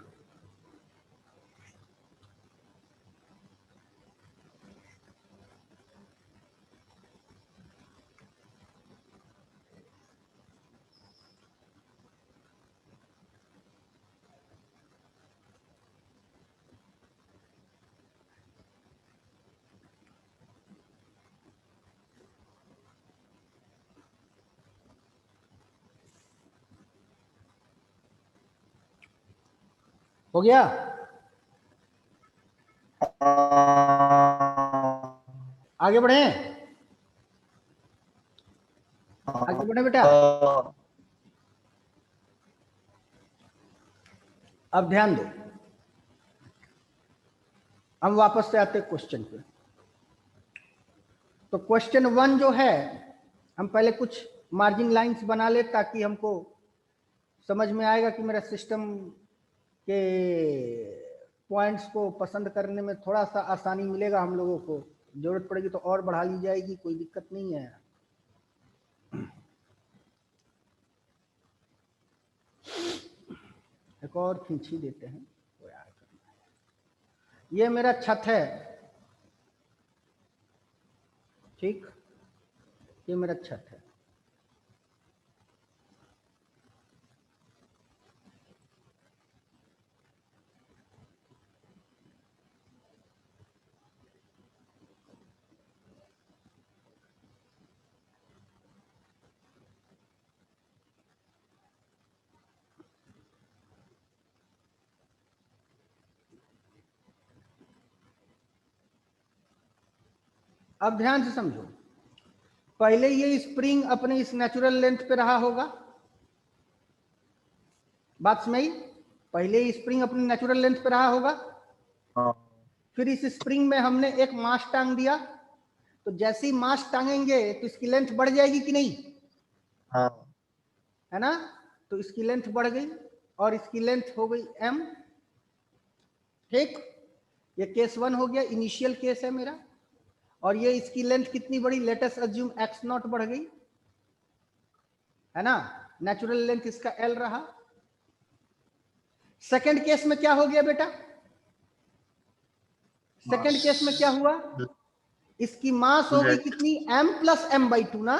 हो गया? आगे बढ़े, आगे बढ़े बेटा। अब ध्यान दो, हम वापस से आते क्वेश्चन पे। तो क्वेश्चन 1 जो है, हम पहले कुछ मार्जिन लाइंस बना ले ताकि हमको समझ में आएगा कि मेरा सिस्टम के पॉइंट्स को पसंद करने में थोड़ा सा आसानी मिलेगा हम लोगों को। जरूरत पड़ेगी तो और बढ़ा ली जाएगी, कोई दिक्कत नहीं है। एक और खींची देते हैं, ये मेरा छत है, ठीक, ये मेरा छत है। अब ध्यान से समझो, पहले ये स्प्रिंग अपने इस नेचुरल लेंथ पे रहा होगा, बात समझ? पहले ये स्प्रिंग अपने नेचुरल लेंथ पे रहा होगा, हाँ फिर इस स्प्रिंग में हमने एक मास टांग दिया, तो जैसे ही मास टांगेंगे तो इसकी लेंथ बढ़ जाएगी कि नहीं, हाँ है ना? तो इसकी लेंथ बढ़ गई और इसकी लेंथ हो गई m। ठीक, ये केस 1 हो गया, इनिशियल केस है मेरा। और ये इसकी लेंथ कितनी बढ़ी, लेट अस अज्यूम x0 बढ़ गई, है ना? नेचुरल लेंथ इसका l रहा। सेकंड केस में क्या हो गया बेटा? सेकंड केस में क्या हुआ, इसकी मास हो गई कितनी, m प्लस m/2 ना,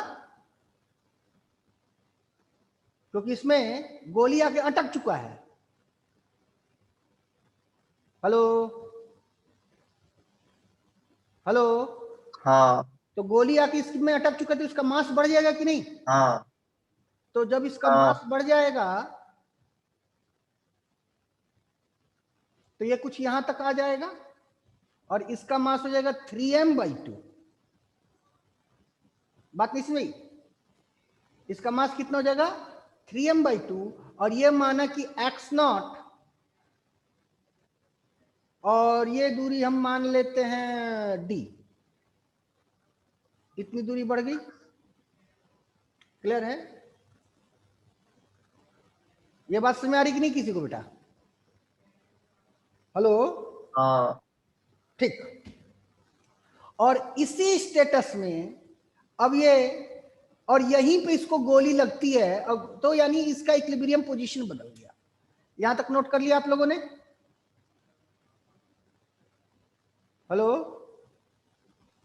क्योंकि इसमें गोली आके अटक चुका है। हेलो हेलो, हाँ तो गोली आके इसमें अटक चुका तो इसका मास बढ़ जाएगा कि नहीं? हाँ तो जब इसका हाँ। मास बढ़ जाएगा तो ये कुछ यहां तक आ जाएगा और इसका मास हो जाएगा 3m/2। बात नहीं समझी? इसका मास कितना हो जाएगा, 3m/2, और ये माना कि x0, और ये दूरी हम मान लेते हैं d, इतनी दूरी बढ़ गई। क्लियर है? ये बात समझ आ रही कि नहीं किसी को बेटा? हेलो, हाँ ठीक। और इसी स्टेटस में अब ये, और यहीं पे इसको गोली लगती है, अब तो यानी इसका इक्विलिब्रियम पोजीशन बदल गया। यहां तक नोट कर लिया आप लोगों ने? हेलो,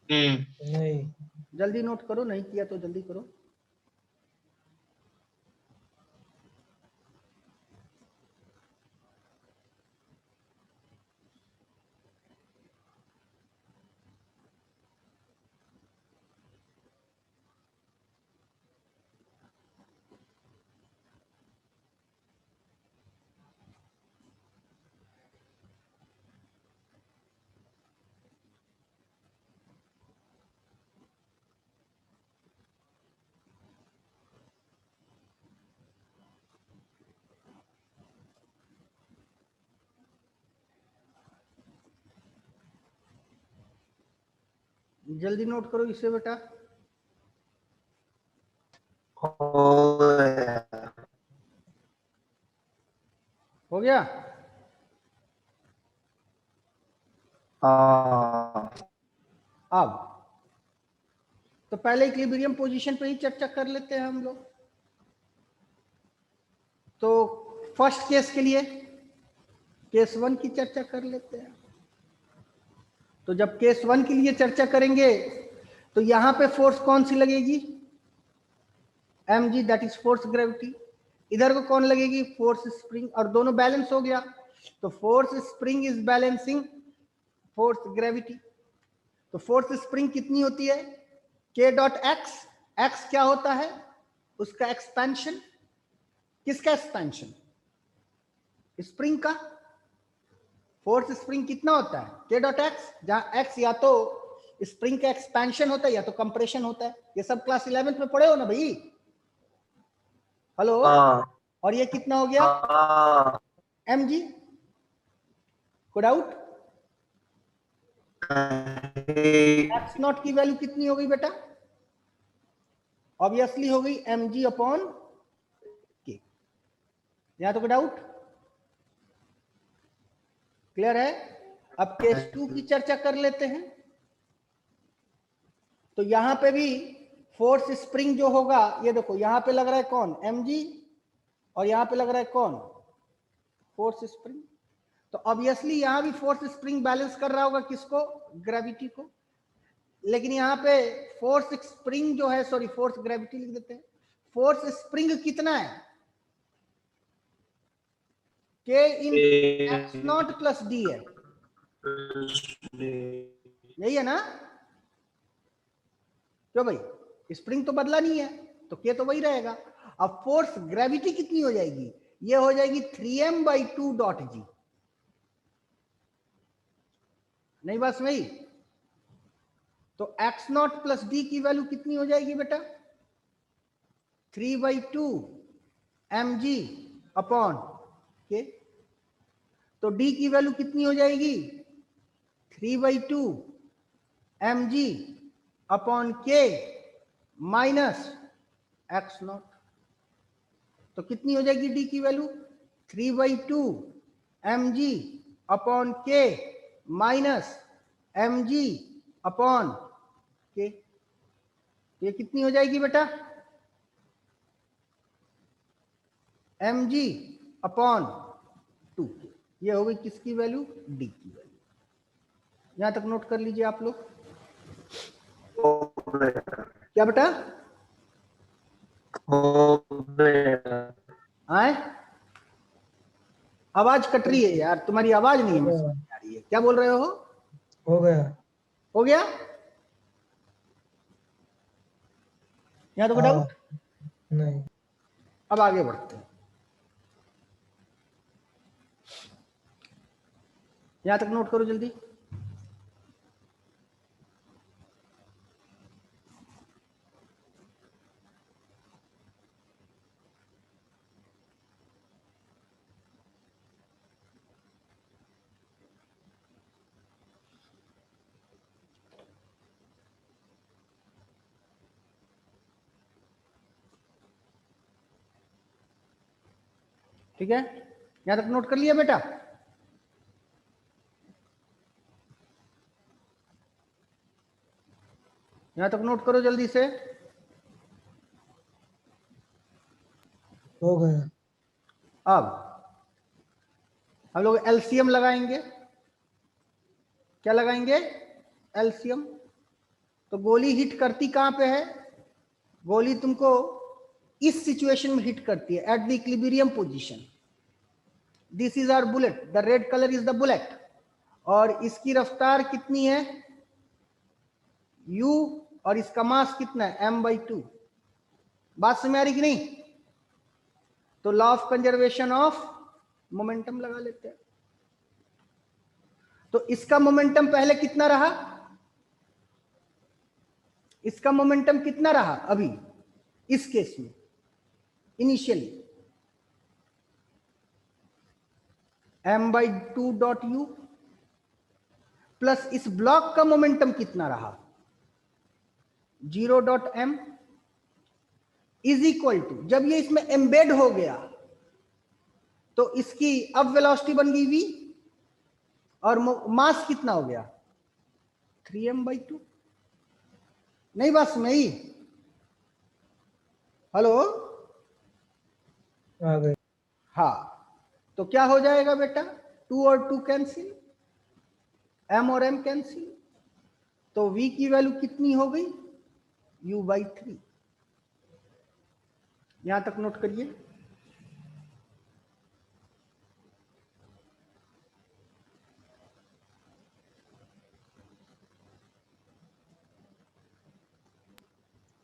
नहीं। जल्दी नोट करो, नहीं किया तो जल्दी करो। जल्दी नोट करो इसे बेटा। हो गया? हाँ अब तो पहले इक्विलिब्रियम पोजीशन पे ही चर्चा कर लेते हैं हम लोग। तो फर्स्ट केस के लिए केस 1 की चर्चा कर लेते हैं। तो जब केस 1 के लिए चर्चा करेंगे तो यहां पे फोर्स कौन सी लगेगी, mg, that is force gravity. इधर को कौन लगेगी, फोर्स स्प्रिंग, और दोनों बैलेंस हो गया। तो force spring is balancing force gravity. तो फोर्स स्प्रिंग कितनी होती है, k डॉट एक्स। एक्स क्या होता है, उसका एक्सपेंशन। किसका एक्सपेंशन, स्प्रिंग का। फोर्स स्प्रिंग कितना होता है, k डॉट एक्स, जहां x या तो स्प्रिंग का एक्सपेंशन होता है या तो कंप्रेशन होता है। ये सब क्लास 11th में पढ़े हो ना भाई? हेलो, हाँ और ये कितना हो गया, हाँ mg। कोई डाउट? एक्स नॉट की वैल्यू कितनी हो गई बेटा, ऑब्वियसली हो गई mg अपॉन k। यहां तो कोई डाउट? क्लियर है? अब केस 2 की चर्चा कर लेते हैं। तो यहां पे भी फोर्स स्प्रिंग जो होगा, ये देखो यहां पे लग रहा है कौन, mg, और यहां पे लग रहा है कौन, फोर्स स्प्रिंग। तो ऑब्वियसली यहां भी फोर्स स्प्रिंग बैलेंस कर रहा होगा किसको, ग्रेविटी को। लेकिन यहाँ पे फोर्स स्प्रिंग जो है, सॉरी फोर्स ग्रेविटी लिख देते हैं। फोर्स स्प्रिंग कितना है, k in x not plus D है, यही है ना? क्यों भाई, स्प्रिंग तो बदला नहीं है तो k तो वही रहेगा। अब फोर्स ग्रेविटी कितनी हो जाएगी, ये हो जाएगी 3m/2 डॉट जी। नहीं बात समझी? तो एक्स नॉट प्लस डी की वैल्यू कितनी हो जाएगी बेटा? 3/2 mg अपॉन के। तो डी की वैल्यू कितनी हो जाएगी? 3/2 mg अपॉन के माइनस एक्स नॉट। तो कितनी हो जाएगी डी की वैल्यू? 3/2 mg अपॉन के माइनस mg अपॉन के। ये कितनी हो जाएगी बेटा? mg upon 2k। ये हो गई किसकी वैल्यू? डी की वैल्यू। यहां तक नोट कर लीजिए आप लोग। हो गया, क्या बेटा? हो गया। आए, आवाज कट रही है यार, तुम्हारी आवाज नहीं हमें समझ में आ रही है। क्या बोल रहे हो? हो गया। हो गया? यहां तो कोई हाँ, डाउट? नहीं। अब आगे बढ़ते हैं। यहां तक नोट करो जल्दी। ठीक है, यहां तक नोट कर लिया बेटा? यहां तक नोट करो जल्दी से। हो गया। अब हम लोग एलसीएम लगाएंगे। क्या लगाएंगे? एलसीएम। तो गोली हिट करती कहां पे है? गोली तुमको इस सिचुएशन में हिट करती है, at the equilibrium position. This is our bullet, the red colour is the bullet. और इसकी रफ्तार कितनी है? u। और इसका मास कितना है? m/2। बात समझ आ रही कि नहीं? तो law of conservation of momentum लगा लेते हैं। तो इसका मोमेंटम पहले कितना रहा? इसका मोमेंटम कितना रहा अभी इस केस में? इनिशियली m/2.u प्लस इस ब्लॉक का मोमेंटम कितना रहा? 0.m इज इक्वल टू, जब ये इसमें एम्बेड हो गया तो इसकी अब वेलोसिटी बन गई v और मास कितना हो गया? 3m/2। नहीं बात समझ आई? हेलो? आ गए। हाँ, तो क्या हो जाएगा बेटा? 2 और 2 कैंसिल, m और m कैंसिल। तो v की वैल्यू कितनी हो गई? u/3। यहां तक नोट करिए।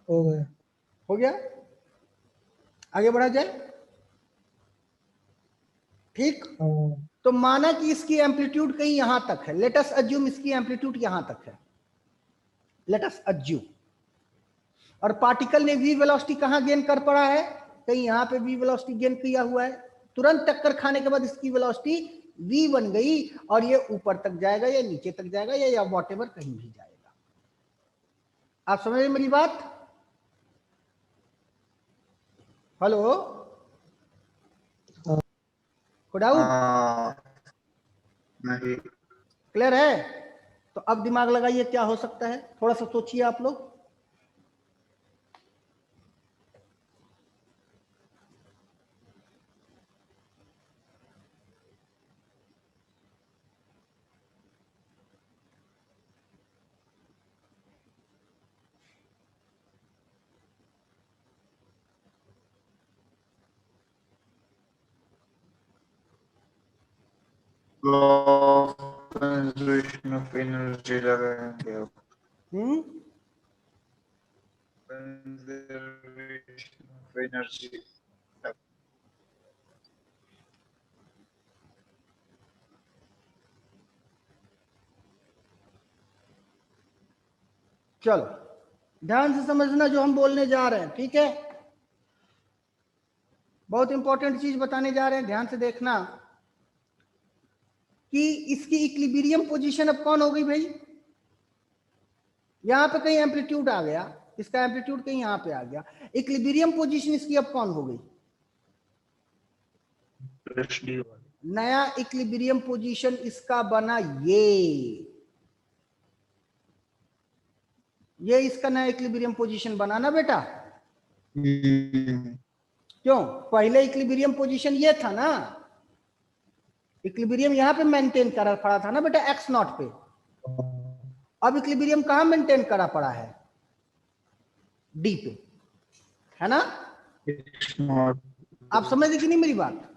हो गया। हो गया? आगे बढ़ा जाए? ठीक। हाँ, तो माना कि इसकी एम्पलीट्यूड कहीं यहां तक है। लेट अस अज्यूम इसकी एम्पलीट्यूड यहां तक है। Let us assume. और पार्टिकल ने v वेलोसिटी कहां गेन कर पड़ा है? कहीं यहां पे v वेलोसिटी गेन किया हुआ है। तुरंत टक्कर खाने के बाद इसकी वेलोसिटी v बन गई और ये ऊपर तक जाएगा या नीचे तक जाएगा या वॉटेवर कहीं भी जाएगा। आप समझ रहे मेरी बात? हेलो? कोई डाउट? हाँ, नहीं। क्लियर है? तो अब दिमाग लगाइए, क्या हो सकता है? थोड़ा सा सोचिए आप लोग। Law of conservation of energy लगाएंगे अब। Conservation of energy। चलो ध्यान से समझना जो हम बोलने जा रहे हैं, ठीक है। बहुत इंपॉर्टेंट चीज बताने जा रहे हैं, ध्यान से देखना कि इसकी इक्विलिब्रियम पोजीशन अब कौन हो गई भाई, यहां पे कहीं एम्पलीट्यूड आ गया, इसका एम्पलीट्यूड कहीं यहां पे आ गया, इक्विलिब्रियम पोजीशन इसकी अब कौन हो गई, नया इक्विलिब्रियम पोजीशन इसका बना ये इसका नया इक्विलिब्रियम पोजीशन बना ना बेटा। क्यों, पहले इक्विलिब्रियम पोजीशन ये था ना, इक्विलिब्रियम यहां पे मेंटेन करा पड़ा था ना बेटा एक्स नॉट पे, अब इक्विलिब्रियम कहां मेंटेन करा पड़ा है, डी पे, है ना। आप समझ रहे कि नहीं मेरी बात,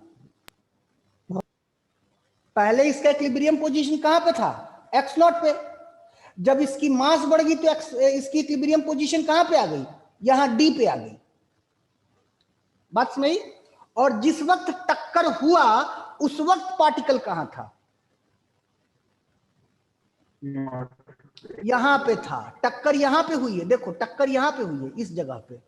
पहले इसका इक्विलिब्रियम पोजीशन कहां पे था, एक्स नॉट पे, जब इसकी मास बढ़ गई तो इसकी इक्विलिब्रियम पोजीशन कहां पे आ गई, यहां डी पे आ गई, बात समझ। और जिस वक्त टक्कर हुआ उस वक्त पार्टिकल कहां था, यहां पे था, टक्कर यहां पे हुई है, देखो टक्कर यहां पे हुई है इस जगह पे,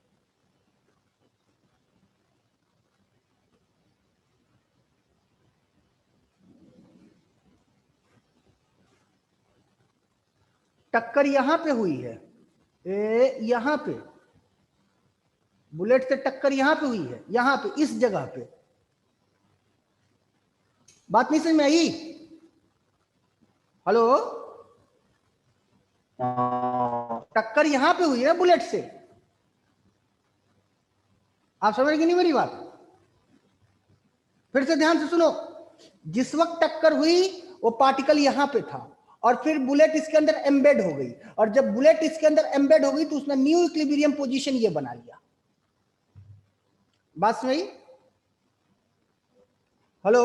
टक्कर यहां पे हुई है, यहां पे बुलेट से टक्कर यहां पे हुई है, यहां पे इस जगह पे, बात नहीं समझ में आई, हेलो, टक्कर यहां पे हुई है बुलेट से, आप समझ गए नहीं मेरी बात, फिर से ध्यान से सुनो, जिस वक्त टक्कर हुई वो पार्टिकल यहां पे था और फिर बुलेट इसके अंदर एम्बेड हो गई, और जब बुलेट इसके अंदर एम्बेड हो गई तो उसने न्यू इक्विलिब्रियम पोजीशन ये बना लिया, बात समझी, हेलो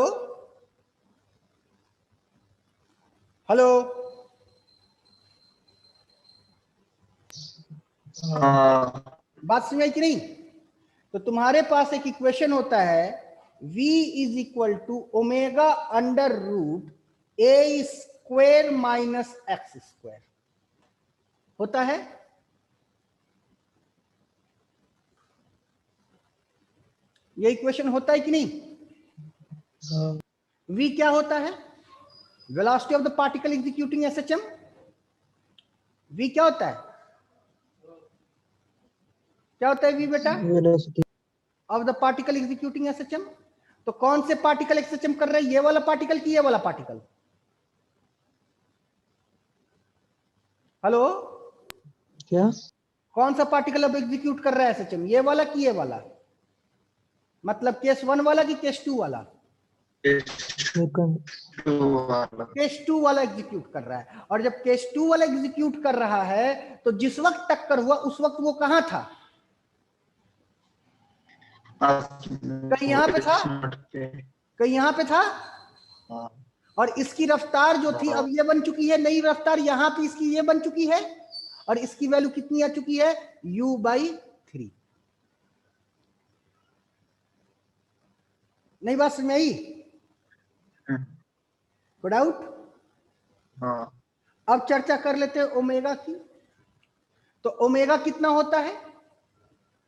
हेलो, बात समझ कि नहीं। तो तुम्हारे पास एक इक्वेशन होता है v is equal to omega under root a square minus x square होता है, ये इक्वेशन होता है कि नहीं। v क्या होता है, velocity of the particle executing SHM, v क्या होता है, क्या होता है v बेटा, velocity of the particle executing SHM. तो कौन से पार्टिकल एसएचएम कर रहे हैं, ये वाला पार्टिकल की ये वाला पार्टिकल, हेलो, क्या, कौन सा पार्टिकल अब एग्जीक्यूट कर रहा है एसएचएम, ये वाला कि ये वाला, मतलब केस 1 वाला कि केस 2 वाला, सेकंड, केस 2 वाला एग्जीक्यूट कर रहा है, और जब केस 2 वाला एग्जीक्यूट कर रहा है तो जिस वक्त टक्कर हुआ उस वक्त वो कहां था, कहीं यहां पे था, कहीं यहां पे था, और इसकी रफ्तार जो थी अब ये बन चुकी है नई रफ्तार, यहां पे इसकी ये बन चुकी है, और इसकी वैल्यू कितनी आ चुकी है, u/3। नई बात समझ में आई, कोई डाउट। अब चर्चा कर लेते हैं ओमेगा की। तो ओमेगा कितना होता है,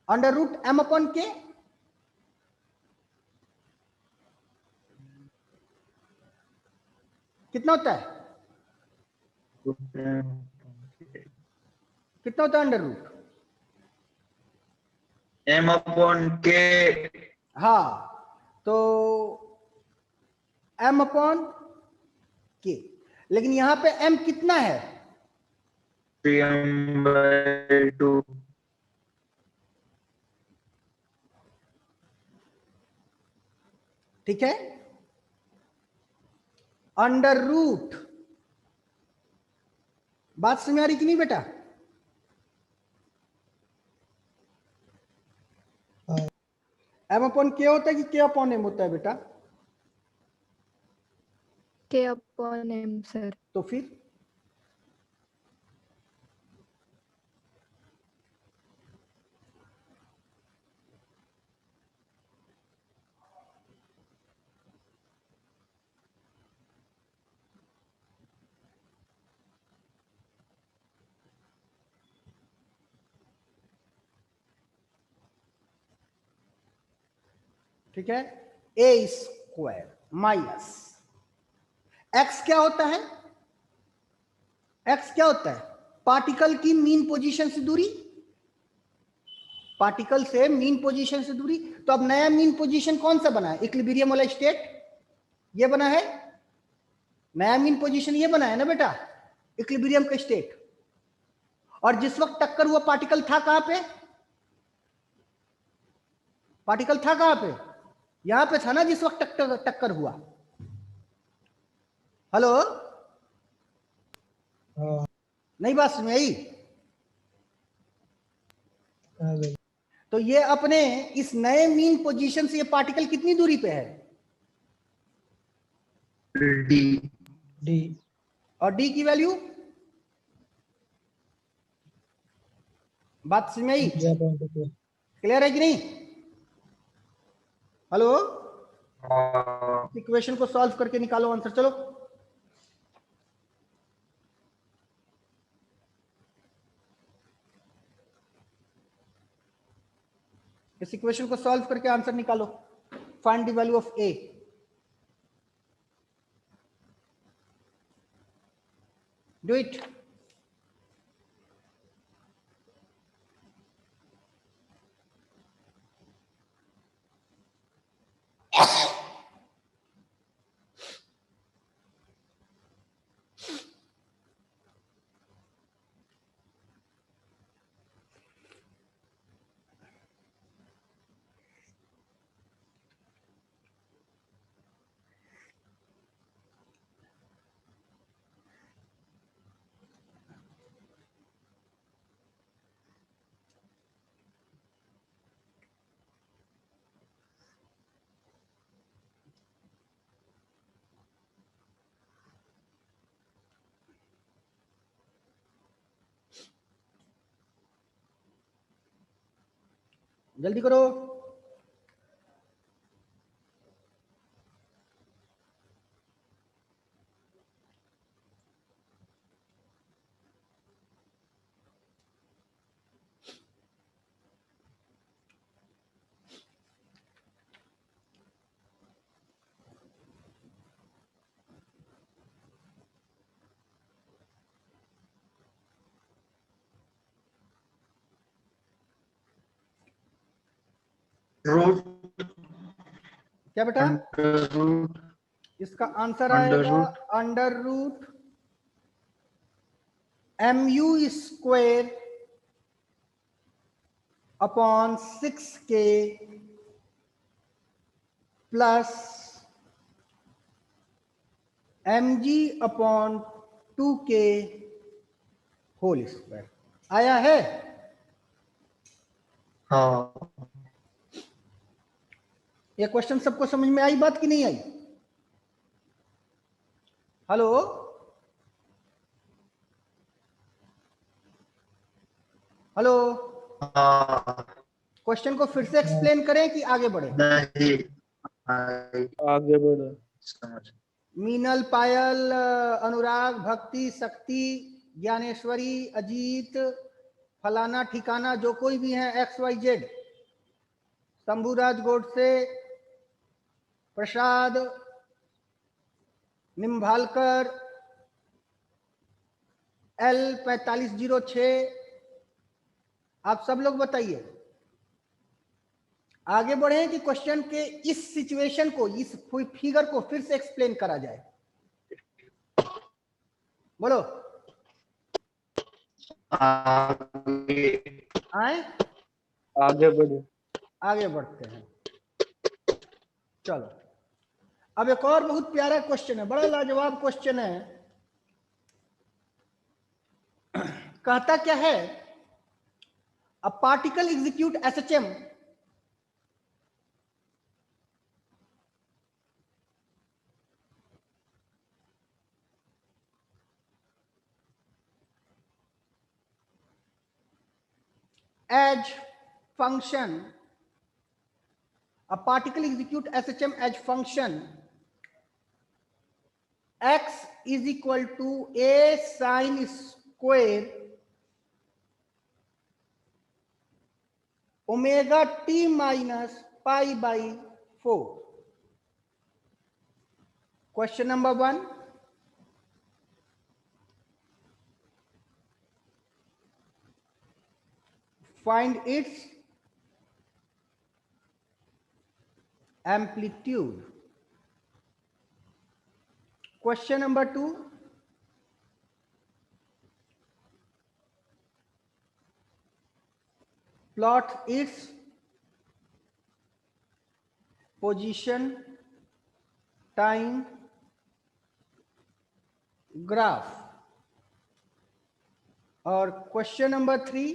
अंडर रूट एम अपॉन के, कितना होता है, कितना होता है अंडर रूट, एम अपॉन के, हाँ, तो m अपॉन के, लेकिन यहां पे m कितना है, 3/2, ठीक है, अंडर रूट, बात समझ आ रही कि नहीं बेटा, m अपॉन के होता है कि k अपॉन m होता है बेटा, K/M सर। तो फिर ठीक है, ए स्क्वायर माइनस एक्स क्या होता है, एक्स क्या होता है, पार्टिकल की मीन पोजीशन से दूरी, पार्टिकल से मीन पोजीशन से दूरी। तो अब नया मीन पोजीशन कौन सा बना है, इक्विलिब्रियम वाला स्टेट ये बना है, नया मीन पोजीशन ये बना है ना बेटा, इक्विलिब्रियम का स्टेट। और जिस वक्त टक्कर हुआ पार्टिकल था कहां पे, पार्टिकल था कहां पे, यहां पे था ना जिस वक्त टक्कर हुआ। हेलो, हाँ नहीं बात सुन आई। आ गई। तो ये अपने इस नए मीन पोजीशन से ये पार्टिकल कितनी दूरी पे है, डी डी और डी की वैल्यू, बात समझ में आई, 0.2 क्लियर है कि नहीं। हेलो, हाँ इक्वेशन को सॉल्व करके निकालो आंसर, चलो। इस इक्वेशन को सॉल्व करके आंसर निकालो, find the value of a. Do it. जल्दी करो। रूट क्या बेटा, अंडर रूट इसका आंसर अंडर आएगा root under root mu square upon 6k plus mg upon 2k whole square आया है। हाँ ये क्वेश्चन सबको समझ में आई बात कि नहीं आई। हेलो, हेलो, हाँ क्वेश्चन को फिर से एक्सप्लेन करें कि आगे बढ़े। नहीं आई आगे बढ़ो। समझ मीनल, पायल, अनुराग, भक्ति, शक्ति, ज्ञानेश्वरी, अजीत, फलाना ठिकाना जो कोई भी है, XYZ, शंभुराज गोडसे, प्रसाद, निम्भालकर, L4506, आप सब लोग बताइए आगे बढ़े कि क्वेश्चन के इस सिचुएशन को, इस फिगर को फिर से एक्सप्लेन करा जाए। बोलो आगे आए, आगे बढ़ो। आगे बढ़ते हैं। चलो, अब एक और बहुत प्यारा क्वेश्चन है, बड़ा लाजवाब क्वेश्चन है। कहता क्या है, a particle execute SHM as function, a particle execute SHM as function x is equal to a sin square omega t minus pi by 4. Question number 1. Find its amplitude. Question number 2. Plot its position, time, graph. और question number 3,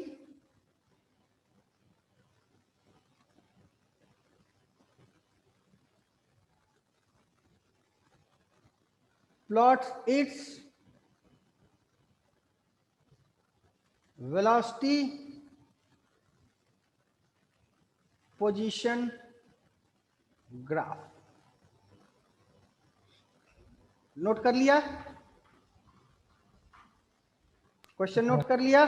plot its velocity, position, graph. Note कर लिया? Question note कर लिया?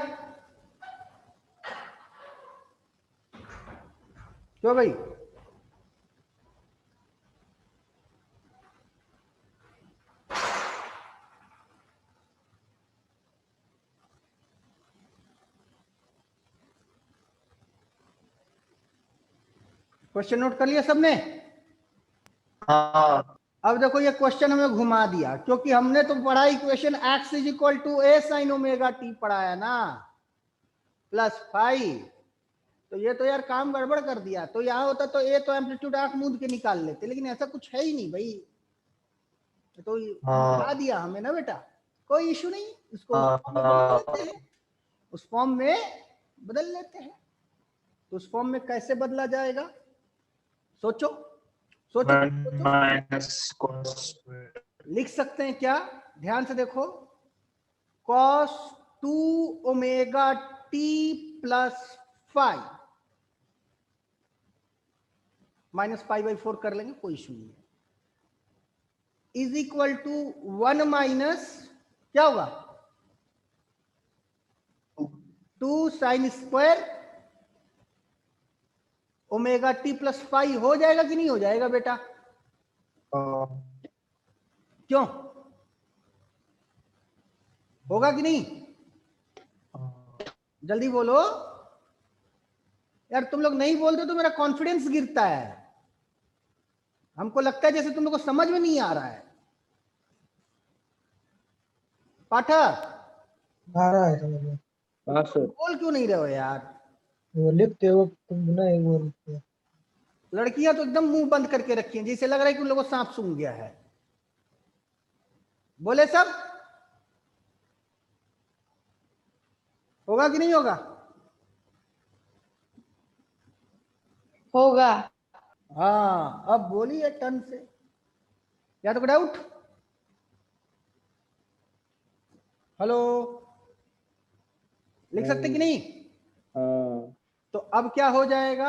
क्यों भाई? Question note कर लिया सबने? हाँ अब देखो ये क्वेश्चन हमें घुमा दिया, क्योंकि हमने तो पढ़ा equation x is equal to a sin omega t पढ़ा है ना, प्लस 5। तो ये तो यार काम गड़बड़ कर दिया। तो यहाँ होता तो ए तो एम्पलीट्यूड आंख मूंद के निकाल लेते, लेकिन ऐसा कुछ है ही नहीं भाई। तो बता दिया हमें ना बेटा, कोई इशू नहीं, इसको उस फॉर्म में बदल लेते हैं, उस फॉर्म में बदल लेते हैं। तो उस फॉर्म में कैसे बदला जाएगा? सोचो सोचो, सोचो। लिख सकते हैं क्या? ध्यान से देखो, cos 2 omega t plus 5 minus pi by 4 कर लेंगे, कोई इशू नहीं है, इज इक्वल टू 1 माइनस क्या होगा 2 sign square omega T plus 5 हो जाएगा कि नहीं हो जाएगा बेटा? क्यों होगा कि नहीं? जल्दी बोलो यार, तुम लोग नहीं बोलते तो मेरा कॉन्फिडेंस गिरता है। हमको लगता है जैसे तुम लोग को समझ में नहीं आ रहा है। पाठक आ रहा है समझ में। हाँ सर, बोल क्यों नहीं रहे हो यार? वो लिखते वक्त तुम नहीं बोलते। लड़कियां तो एकदम मुंह बंद करके रखी हैं, जैसे लग रहा है कि उन लोगों को सांप सूंघ गया है। बोले सब होगा कि नहीं होगा? होगा। हाँ अब बोलिए टन से, या तो डाउट? हेलो, लिख सकते कि नहीं? हाँ तो अब क्या हो जाएगा,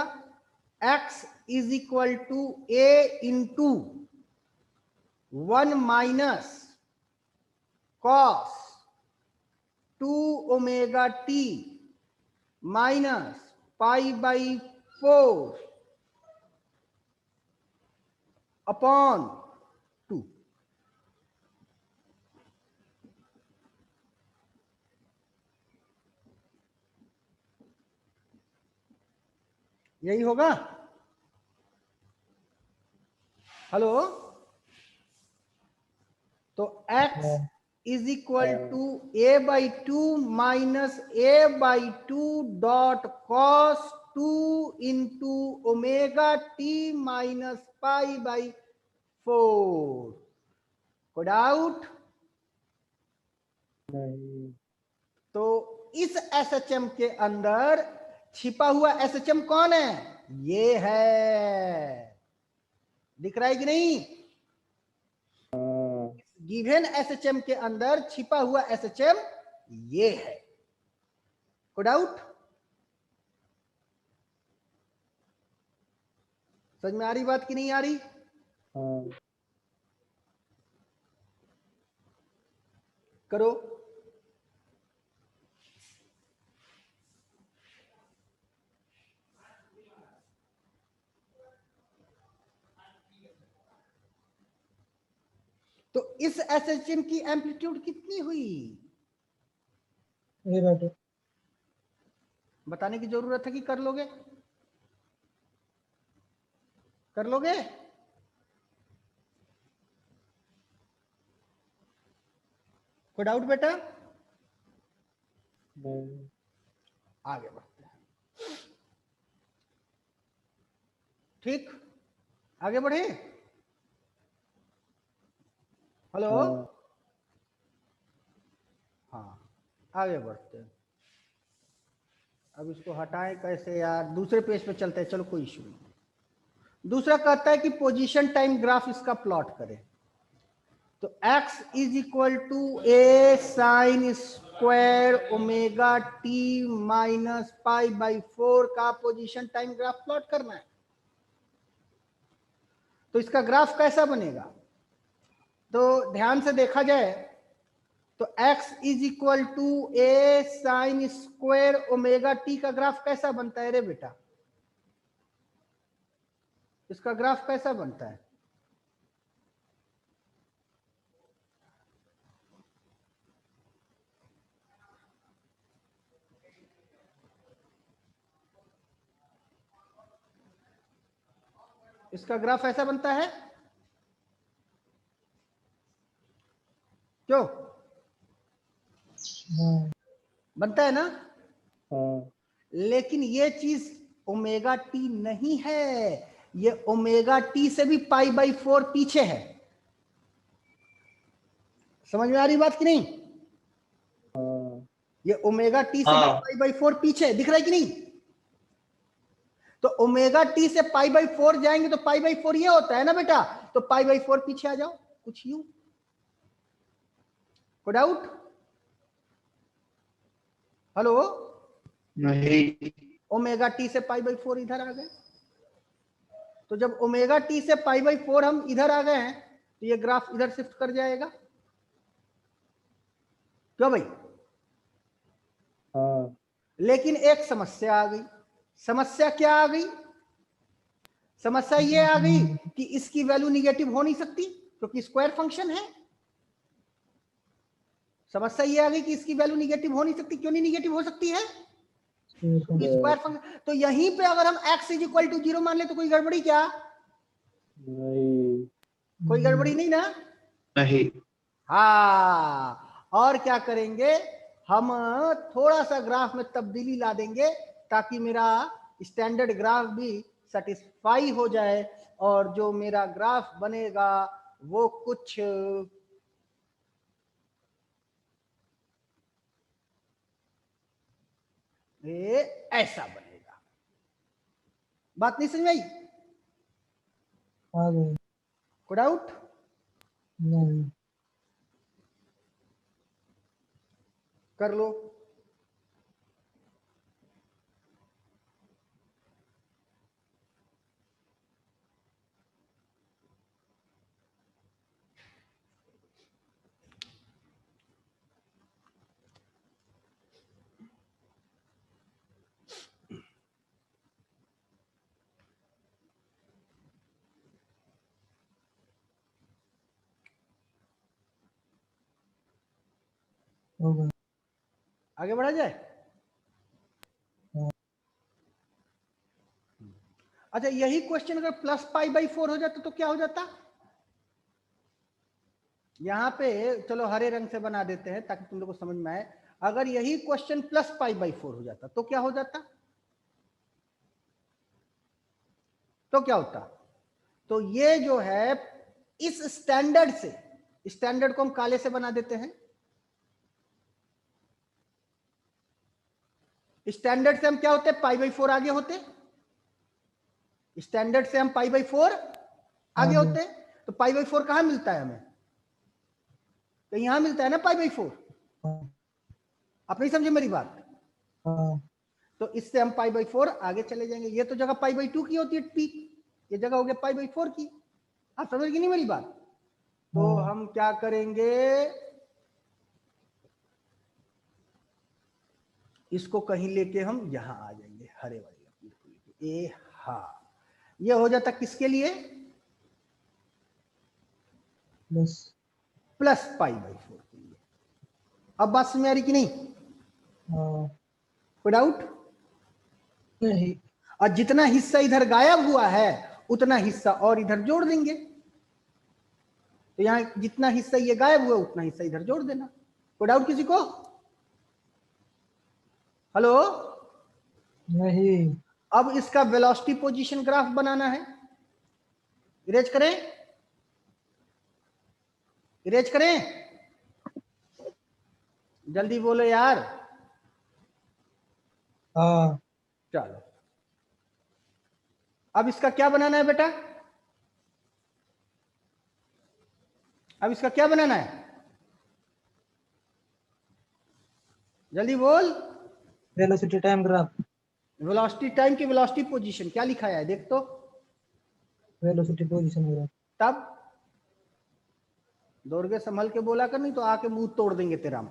x is equal to a into 1 minus cos 2 omega t minus pi by 4 upon 2। यही होगा? हेलो, तो x is equal to a by 2 minus a by 2 dot cos 2 into omega T minus pi by 4। कोई doubt? नहीं। तो इस SHM के अंदर छिपा हुआ एसएचएम कौन है? ये है, दिख रहा है कि नहीं? गिवन एसएचएम के अंदर छिपा हुआ एसएचएम ये है। कोई डाउट? समझ में आ रही बात कि नहीं आ रही? हाँ करो। एसएचएम की एम्पलीट्यूड कितनी हुई? ये बेटा बताने की जरूरत है कि कर लोगे? कर लोगे? कोई डाउट बेटा? नहीं आगे बढ़ते हैं। ठीक, आगे बढ़े। हेलो, हाँ हाँ आगे बढ़ते हैं। अब इसको हटाएं कैसे यार? दूसरे पेज पे चलते हैं, चलो कोई इशू नहीं। दूसरा कहता है कि पोजीशन टाइम ग्राफ इसका प्लॉट करें। तो x is equal to a sine square omega T minus pi by 4 का पोजीशन टाइम ग्राफ प्लॉट करना है। तो इसका ग्राफ कैसा बनेगा? तो ध्यान से देखा जाए तो x is equal to a sine square omega T का ग्राफ कैसा बनता है रे बेटा? इसका ग्राफ कैसा बनता है? इसका ग्राफ ऐसा बनता है क्यों? हाँ बनता है ना? हाँ लेकिन ये चीज ओमेगा टी नहीं है, ये ओमेगा टी से भी पाई बाई 4 पीछे है। समझ में आ रही बात कि नहीं? हाँ ये ओमेगा टी से हाँ। पाई बाई 4 पीछे है, दिख रहा है कि नहीं? तो ओमेगा टी से पाई बाई 4 जाएंगे तो पाई बाई 4 ये होता है ना बेटा, तो पाई बाई 4 पीछे आ जाओ, कुछ यूं। कोई डाउट? हेलो, नहीं। ओमेगा टी से पाई बाई 4 इधर आ गए। तो जब ओमेगा टी से पाई बाई 4 हम इधर आ गए हैं तो ये ग्राफ इधर शिफ्ट कर जाएगा। क्यों भाई? हाँ लेकिन एक समस्या आ गई। समस्या क्या आ गई? समस्या ये आ गई कि इसकी वैल्यू निगेटिव हो नहीं सकती क्योंकि स्क्वायर फंक्शन है। समस्या ये आ गई कि इसकी वैल्यू निगेटिव हो नहीं सकती। क्यों नहीं निगेटिव हो सकती है? Square function. तो यहीं पे अगर हम x इज इक्वल टू 0 मान ले तो कोई गड़बड़ी क्या? नहीं कोई गड़बड़ी नहीं ना? नहीं। हाँ, और क्या करेंगे हम? थोड़ा सा ग्राफ में तब्दीली ला देंगे ताकि मेरा स्टैंडर्ड ग्राफ भी सेटिस्फाई हो जाए और जो मेरा ग्राफ बनेगा वो कुछ ये ऐसा बनेगा। बात नहीं समझ में आई? आ गए कोई डाउट? नहीं कर लो। हो गए आगे बढ़ा जाए। हाँ। अच्छा, यही क्वेश्चन अगर प्लस पाई बाई 4 हो जाता तो क्या हो जाता? यहां पे चलो हरे रंग से बना देते हैं ताकि तुम लोग को समझ में आए। अगर यही क्वेश्चन प्लस पाई बाई 4 हो जाता तो क्या हो जाता? तो क्या होता? तो ये जो है इस स्टैंडर्ड से, स्टैंडर्ड को हम काले से बना देते हैं। स्टैंडर्ड से हम क्या होते? पाई बाई 4 आगे होते। स्टैंडर्ड से हम पाई बाई 4 आगे होते। तो पाई बाई 4 कहां मिलता है हमें? तो यहां मिलता है ना पाई बाई 4। हाँ आप नहीं समझे मेरी बात? हाँ तो इससे हम पाई बाई 4 आगे चले जाएंगे। ये तो जगह पाई बाई 2 की होती है पी, ये जगह हो गया पाई बाई 4 की। आप समझ गए नहीं मेरी बात? तो हाँ। हम क्या करेंगे, इसको कहीं लेके हम यहां आ जाएंगे, हरे वाले लेके। ए हाँ, ये हो जाता किसके लिए? बस प्लस पाई बाई 4 के लिए। अब बात समझ आ रही कि नहीं? हाँ कोई डाउट? नहीं। और जितना हिस्सा इधर गायब हुआ है उतना हिस्सा और इधर जोड़ देंगे। तो यहां जितना हिस्सा ये गायब हुआ उतना हिस्सा इधर जोड़ देना। कोई डाउट किसी को? हेलो? नहीं। अब इसका वेलोसिटी पोजीशन ग्राफ बनाना है। इरेज करें? इरेज करें? जल्दी बोलो यार। हाँ चलो, अब इसका क्या बनाना है बेटा? अब इसका क्या बनाना है? जल्दी बोल। Velocity time graph. Velocity time की वेलोसिटी पोजीशन क्या लिखा है देख तो। Velocity position graph. तब दौड़ के संभल के बोला कर, नहीं तो आके मुंह तोड़ देंगे तेरा।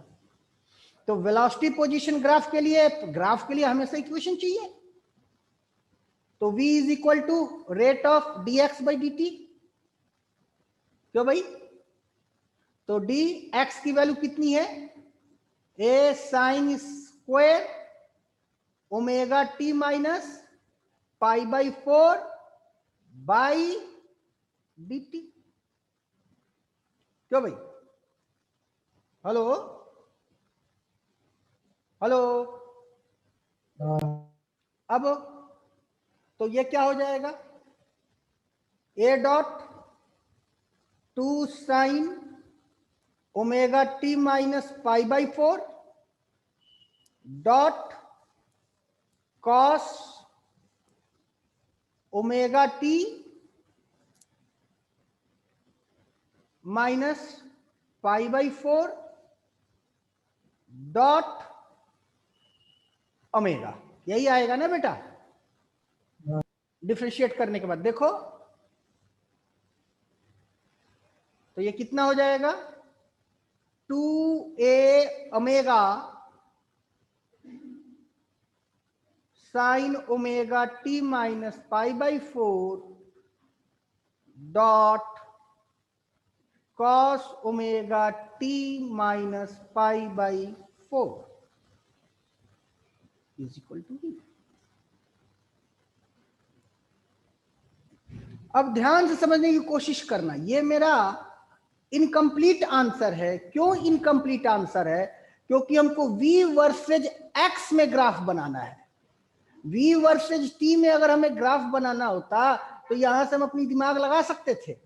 तो वेलोसिटी पोजीशन ग्राफ के लिए हमेशा इक्वेशन चाहिए। तो v is equal to rate of dx by dt। क्यों भाई? तो dx की वैल्यू कितनी है? a sine square omega T minus pi by 4 by dt। क्यों भाई? Hello hello? हाँ अब तो ये क्या हो जाएगा? a dot 2 sign omega T minus pi by 4 dot cos omega T minus pi by 4 dot omega. यही आएगा ना बेटा? डिफरेंशिएट करने के बाद देखो तो ये कितना हो जाएगा? 2a omega sine omega T minus pi by 4 dot cos omega T minus pi by 4 is equal to v। अब ध्यान से समझने की कोशिश करना, ये मेरा इनकम्प्लीट आंसर है। क्यों इनकम्प्लीट आंसर है? क्योंकि हमको v वर्सेज x में ग्राफ बनाना है। v वर्सेज t में अगर हमें ग्राफ बनाना होता तो यहां से हम अपनी दिमाग लगा सकते थे,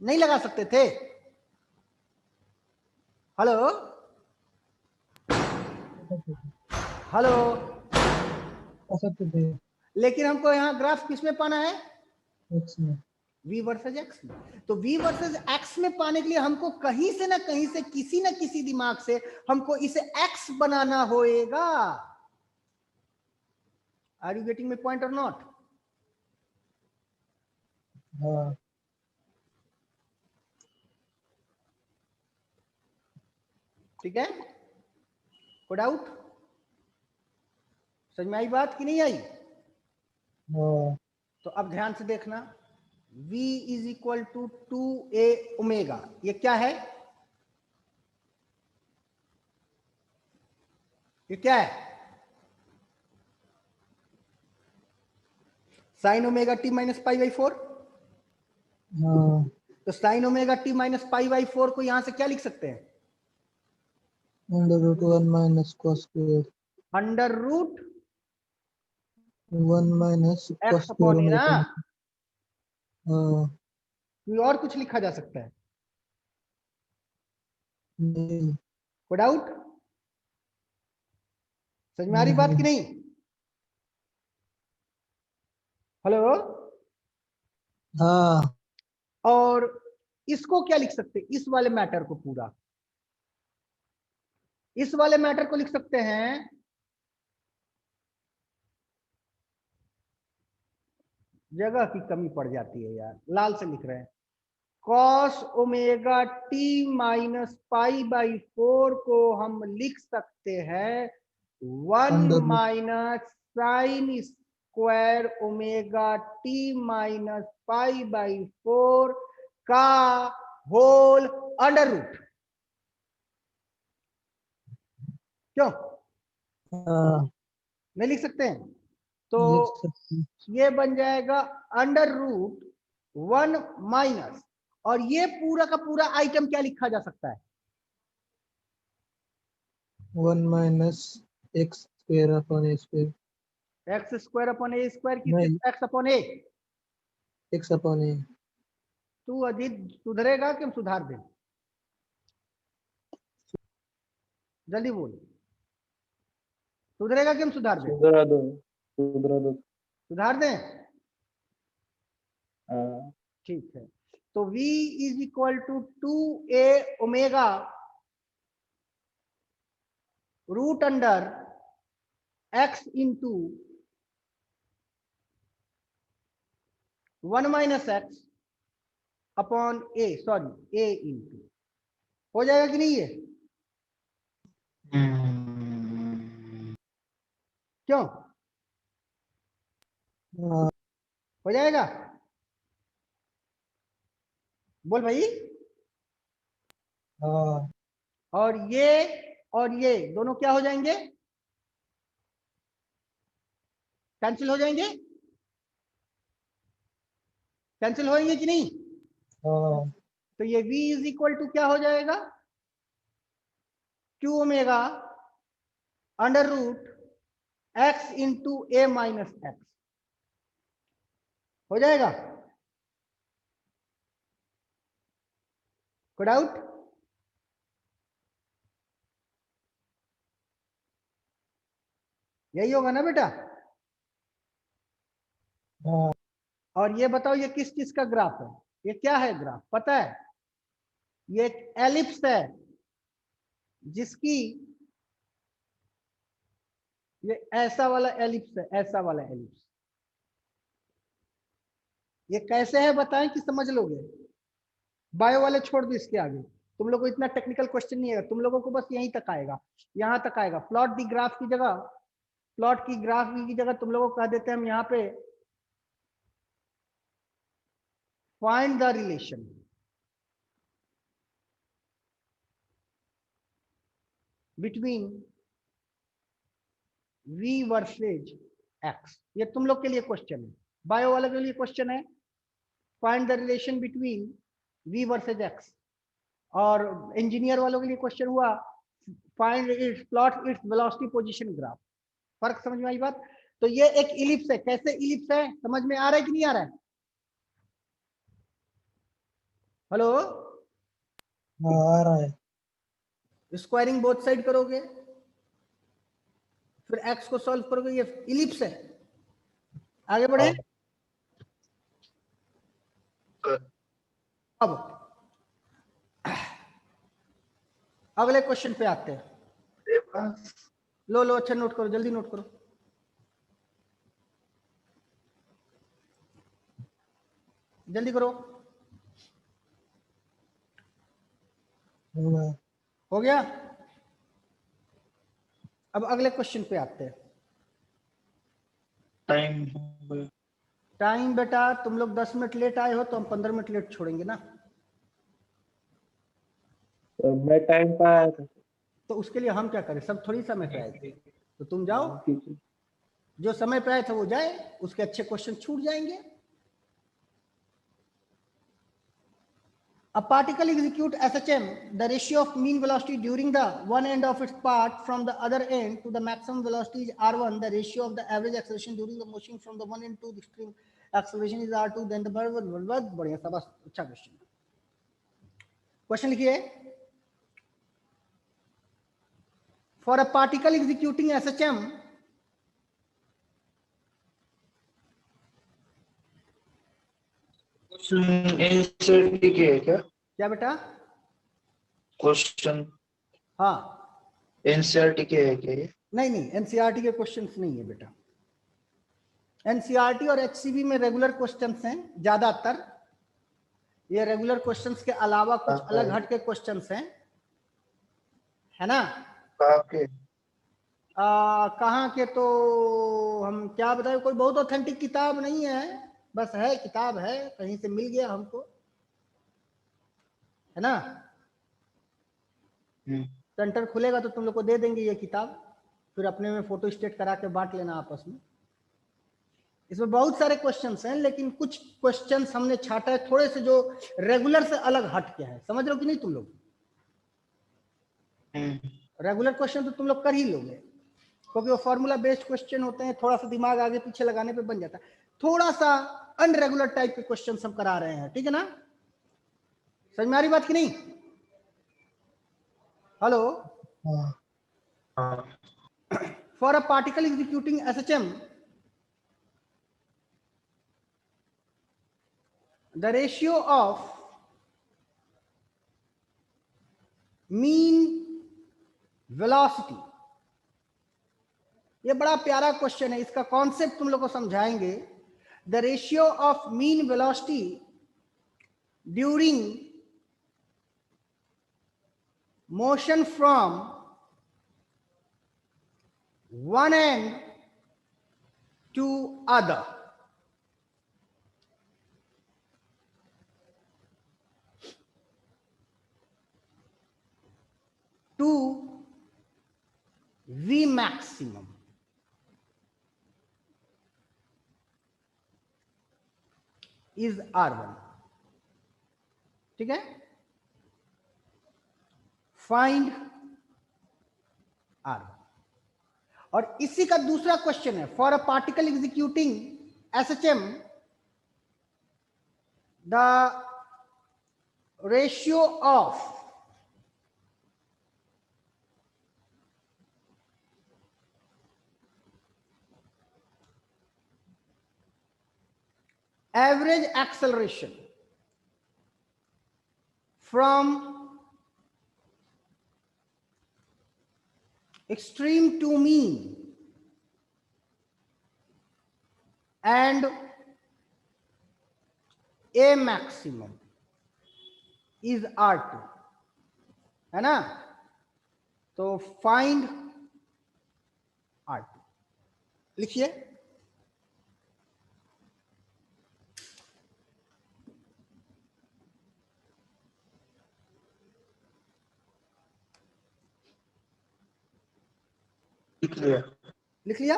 नहीं लगा सकते थे? Hello hello? सकते थे। लेकिन हमको यहाँ ग्राफ किस में पाना है? X में। v वर्सेज x में। तो v वर्सेज x में पाने के लिए हमको कहीं से ना कहीं से किसी ना किसी दिमाग से हमको इसे x बनाना होएगा। Are you getting my point और नॉट? हाँ ठीक है? कोई डाउट? समझ में आई बात कि नहीं आई? हाँ तो अब ध्यान से देखना, v is equal to 2a omega. ये क्या है? ये क्या है? Sine omega T minus pi by 4। हाँ। तो sine omega T minus pi by 4 को यहां से क्या लिख सकते हैं? Under root 1 minus cos square. Under root 1 minus cos X square upon A ना। ओमेगा। हाँ कोई और कुछ लिखा जा सकता है? नहीं। कोई डाउट? समझ में आ रही बात कि नहीं? हेलो? हाँ और इसको क्या लिख सकते हैं? इस वाले मैटर को, पूरा इस वाले मैटर को लिख सकते हैं, जगह की कमी पड़ जाती है यार, लाल से लिख रहे हैं। Cos omega T minus pi by 4 को हम लिख सकते हैं 1 under minus sign square omega T minus pi by 4 का होल अंडर रूट। क्यों हाँ, नहीं लिख सकते हैं? तो लिख सकते हैं। ये बन जाएगा अंडर रूट 1 माइनस, और ये पूरा का पूरा आइटम क्या लिखा जा सकता है? 1 माइनस एक्स स्क्वायर अपॉन ए स्क्वायर। एक्स स्क्वायर अपॉन ए स्क्वायर की नहीं, एक्स अपॉन ए। एक्स अपॉन ए। तू अजीत सुधरेगा कि हम सुधार दें? जल्दी बोल, सुधरेगा कि हम सुधार दें? सुधरा दो, सुधरा दो। सुधार दें? हाँ, ठीक है, तो v is equal to 2a omega root under x into 1 minus x upon a, sorry a into, हो जाएगा कि नहीं ये? क्यों हाँ, हो जाएगा? बोल भाई। हाँ, और ये दोनों क्या हो जाएंगे? कैंसिल हो जाएंगे? कैंसिल होंगे कि नहीं? हाँ, तो ये v इज इक्वल टू क्या हो जाएगा? 2 omega under root x into A minus X, हो जाएगा? कोई डाउट? यही होगा ना बेटा? हाँ। और ये बताओ ये किस चीज का ग्राफ है? ये क्या है ग्राफ पता है? ये एक एलिप्स है जिसकी, ये ऐसा वाला एलिप्स है, ऐसा वाला एलिप्स। ये कैसे है बताएं कि समझ लोगे? बायो वाले छोड़ दो, इसके आगे तुम लोग को इतना टेक्निकल क्वेश्चन नहीं आएगा, तुम लोगों को बस यहीं तक आएगा, यहां तक आएगा। प्लॉट दी ग्राफ की जगह, प्लॉट की ग्राफ की जगह तुम लोगों को कह देते हैं हम यहाँ पे find the relation between v versus x। ये तुम लोग के लिए क्वेश्चन है, बायो वाले के लिए क्वेश्चन है find the relation between v versus x, और इंजीनियर वालों के लिए क्वेश्चन हुआ find its plot its velocity position graph. फर्क समझ में आई बात? तो ये एक इलिप्स है। कैसे इलिप्स है समझ में आ रहा है कि नहीं आ रहा है? हेलो, हाँ, आ रहा है। स्क्वायरिंग बोथ साइड करोगे, फिर x को सॉल्व करोगे, ये इलिप्स है। आगे बढ़े। हाँ। अब अगले क्वेश्चन पे आते हैं। लो लो, अच्छा नोट करो, जल्दी नोट करो, जल्दी करो। हाँ, हो गया? अब अगले क्वेश्चन पे आते हैं। टाइम टाइम बेटा तुम लोग 10 मिनट लेट आए हो तो हम 15 मिनट लेट छोड़ेंगे ना, तो मैं टाइम पर आया था। तो उसके लिए हम क्या करें? सब थोड़ी समय पे आए थे, तो तुम जाओ, ठीक है। जो समय पे आए थे वो जाए, उसके अच्छे क्वेश्चन छूट जाएंगे। A particle execute SHM, the ratio of mean velocity during the one end of its path from the other end to the maximum velocity is r1. The ratio of the average acceleration during the motion from the one end to the extreme acceleration is r2. Then the बढ़िया सा, बस अच्छा question. Question लिखिए। For a particle executing SHM, NCERT के है क्या? क्या बेटा? क्वेश्चन हाँ, एनसीईआरटी के है क्या ये? नहीं नहीं, एनसीईआरटी के क्वेश्चंस नहीं है बेटा। एनसीईआरटी और एचसीबी में रेगुलर क्वेश्चंस हैं ज्यादातर, ये रेगुलर क्वेश्चंस के अलावा कुछ अलग हट के क्वेश्चंस हैं, है ना? कहाँ के? कहाँ के तो हम क्या बताएं, कोई बहुत ऑथेंटिक किताब नहीं है, बस है, किताब है, कहीं से मिल गया हमको, है ना। हम्म, सेंटर खुलेगा तो तुम लोग को दे देंगे ये किताब, फिर अपने में फोटो स्टेट करा के बांट लेना आपस में। इसमें बहुत सारे क्वेश्चंस हैं, लेकिन कुछ क्वेश्चंस हमने छाटा है थोड़े से जो रेगुलर से अलग हट के हैं। समझ रहे हो कि नहीं तुम लोग? रेगुलर क्वेश्चन तो तुम लोग कर ही लोगे, क्योंकि वो फॉर्मूला बेस्ड क्वेश्चन होते हैं, थोड़ा सा दिमाग आगे पीछे लगाने पे बन जाता है। थोड़ा सा अनरेगुलर टाइप के क्वेश्चन हम करा रहे हैं, ठीक है ना? समझ में आ रही बात की नहीं? हेलो। हाँ हाँ, For a particle executing SHM, the ratio of mean velocity, ये बड़ा प्यारा क्वेश्चन है, इसका कॉन्सेप्ट तुम लोग को समझाएंगे। The ratio of mean velocity during motion from one end to other. To V maximum. Is R1. ठीक है? Find R1. और इसी का दूसरा क्वेश्चन है, for a particle executing SHM, the ratio of average acceleration from extreme to mean and a maximum is R2, है ना? तो find R2 लिखिए। लिख लिया। लिख लिया?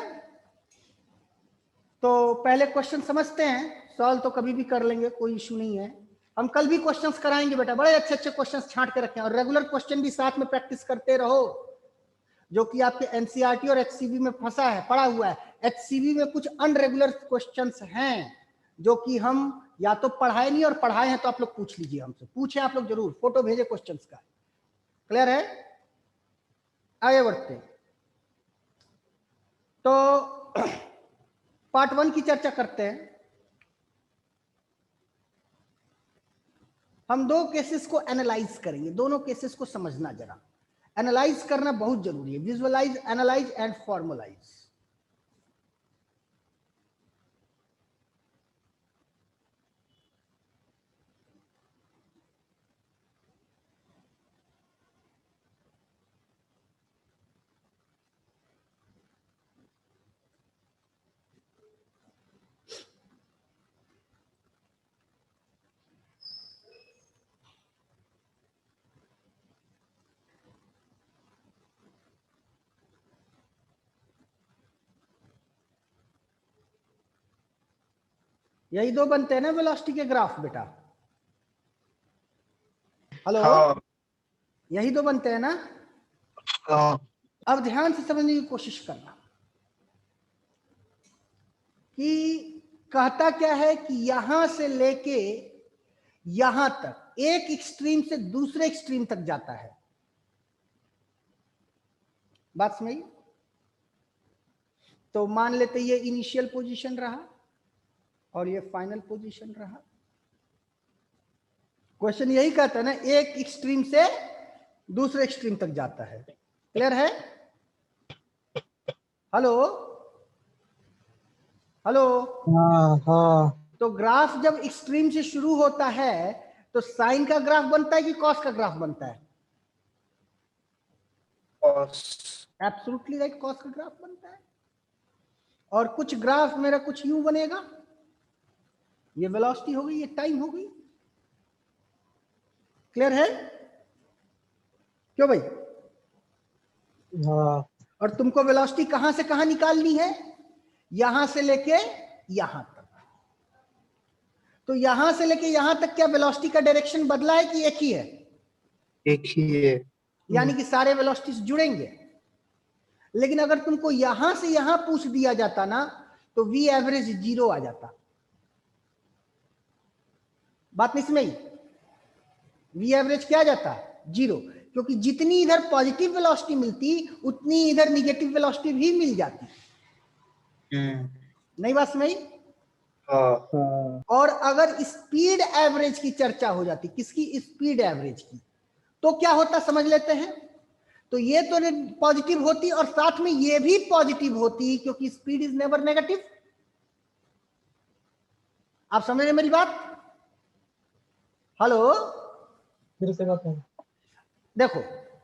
तो पहले क्वेश्चन समझते हैं, सॉल्व तो कभी भी कर लेंगे, कोई इश्यू नहीं है। हम कल भी क्वेश्चंस कराएंगे बेटा, बड़े अच्छे अच्छे क्वेश्चंस छांट के रखें, और रेगुलर क्वेश्चन भी साथ में प्रैक्टिस करते रहो, जो कि आपके एनसीईआरटी और एचसीबी में फंसा है, पड़ा हुआ है। एचसीबी में कुछ अनरेगुलर क्वेश्चंस हैं जो कि हम या तो पढ़ाए नहीं, और पढ़ाए हैं तो आप लोग पूछ लीजिए हमसे, पूछे आप लोग जरूर, फोटो भेजे क्वेश्चंस का। क्लियर है? आगे बढ़ते हैं। तो पार्ट 1 की चर्चा करते हैं। हम दो केसेस को एनालाइज करेंगे, दोनों केसेस को समझना, जरा एनालाइज करना बहुत जरूरी है। Visualise, analyse and formulise. यही दो बनते हैं ना वेलोसिटी के ग्राफ बेटा? हेलो। हाँ, यही दो बनते हैं ना? हाँ, अब ध्यान से समझने की कोशिश करना कि कहता क्या है कि यहां से लेके यहां तक एक एक्सट्रीम से दूसरे एक्सट्रीम तक जाता है। बात समझ? तो मान लेते ये इनिशियल पोजीशन रहा और ये फाइनल पोजीशन रहा। क्वेश्चन यही कहता है ना, एक एक्सट्रीम से दूसरे एक्सट्रीम तक जाता है। क्लियर है? Hello hello. हाँ हाँ तो ग्राफ जब एक्सट्रीम से शुरू होता है तो साइन का ग्राफ बनता है कि कॉस का ग्राफ बनता है? एब्सोल्युटली राइट, कॉस का ग्राफ बनता है। और कुछ ग्राफ मेरा कुछ यूं बनेगा, ये वेलोसिटी हो गई, ये टाइम हो गई। क्लियर है? क्यों भाई? हाँ और तुमको वेलोसिटी कहां से कहां निकालनी है? यहां से लेके यहां तक। तो यहां से लेके यहां तक क्या वेलोसिटी का डायरेक्शन बदला है कि एक ही है? एक ही है। यानी कि सारे वेलोसिटीज जुड़ेंगे। लेकिन अगर तुमको यहां से यहां पूछ दिया जाता ना, तो वी एवरेज 0 आ जाता। बात नहीं समझ? वी एवरेज क्या आ जाता? 0, क्योंकि जितनी इधर पॉजिटिव वेलोसिटी मिलती उतनी इधर निगेटिव वेलोसिटी भी मिल जाती। नहीं बात समझ? हाँ और अगर स्पीड एवरेज की चर्चा हो जाती, किसकी? स्पीड एवरेज की, तो क्या होता समझ लेते हैं। तो ये तो पॉजिटिव होती और साथ में ये भी पॉजिटिव होती, क्योंकि स्पीड इज नेवर नेगेटिव। आप समझ रहे मेरी बात? हेलो, फिर से बताओ। देखो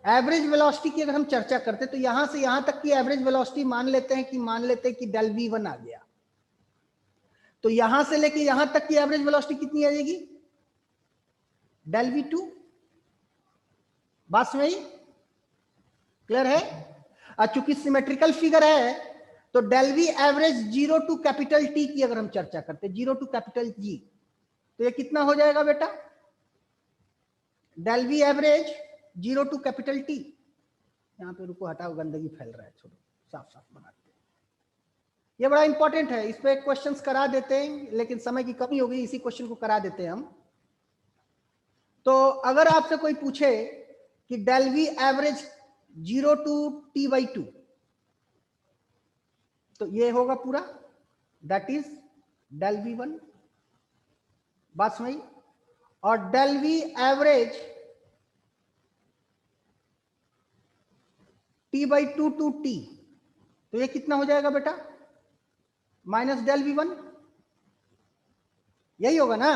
एवरेज वेलोसिटी की अगर हम चर्चा करते तो यहां से यहां तक की एवरेज वेलोसिटी मान लेते हैं कि डेल v1 आ गया। तो यहां से लेके यहां तक की एवरेज वेलोसिटी कितनी आ जाएगी? Del v2। बात समझ? क्लियर है? और चूंकि सिमेट्रिकल फिगर है तो del v average 0 to capital t की अगर हम चर्चा करते, 0 टू कैपिटल जी, तो ये कितना हो जाएगा बेटा? Del v average 0 to capital t. यहां पे रुको, हटाओ, गंदगी फैल रहा है, छोड़ो, साफ साफ बनाते हैं। ये बड़ा इंपॉर्टेंट है, इस पे क्वेश्चंस करा देते हैं, लेकिन समय की कमी हो गई, इसी क्वेश्चन को करा देते हैं हम। तो अगर आपसे कोई पूछे कि del v average 0 to t/2, तो ये होगा पूरा, दैट इज डेल v1। बात समझ? और del v average t/2 to t, तो ये कितना हो जाएगा बेटा? Minus del v1। यही होगा ना?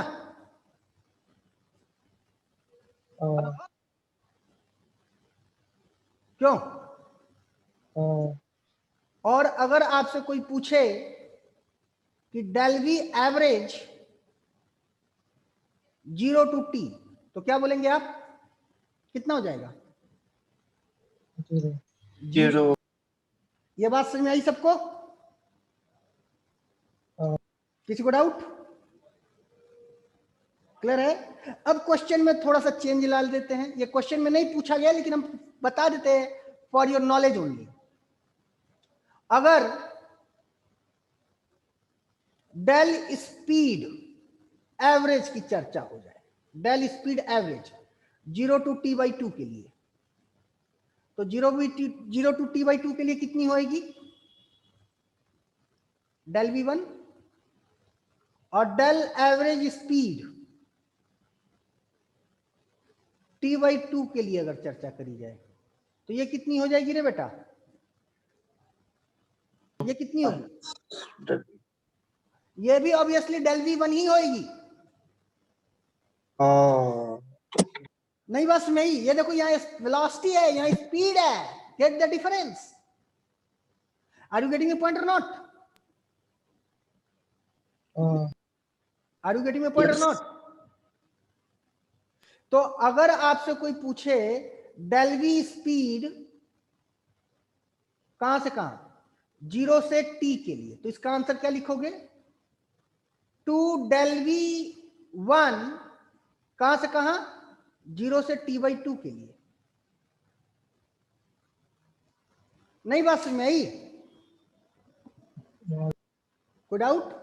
हाँ क्यों? हाँ और अगर आपसे कोई पूछे कि del v average 0 to t, तो क्या बोलेंगे आप? कितना हो जाएगा? 0। 0। ये बात समझ में आई सबको? हाँ किसी को डाउट? क्लियर है? अब क्वेश्चन में थोड़ा सा चेंज ला देते हैं। ये क्वेश्चन में नहीं पूछा गया, लेकिन हम बता देते हैं फॉर योर नॉलेज ओनली। अगर डेल स्पीड एवरेज की चर्चा हो जाए, del speed average 0 to t/2 के लिए, तो 0 टू t/2 के लिए कितनी होएगी? Del v1। और डेल एवरेज स्पीड t/2 के लिए अगर चर्चा करी जाए, तो ये कितनी हो जाएगी रे बेटा? ये कितनी होगी? ये भी ऑब्वियसली डेल v1 ही होएगी। नहीं बस में ही, ये देखो यहाँ वेलोसिटी है, यहाँ स्पीड है। Get the difference? Are you getting a point और नॉट? हाँ are you getting a point और नॉट? तो अगर आपसे कोई पूछे डेल वी स्पीड कहां से कहां, 0 से t के लिए, तो इसका आंसर क्या लिखोगे? टू डेल वी 1 कहां से कहां? 0 से t/2 के लिए। नहीं बात समझ में आई? कोई डाउट?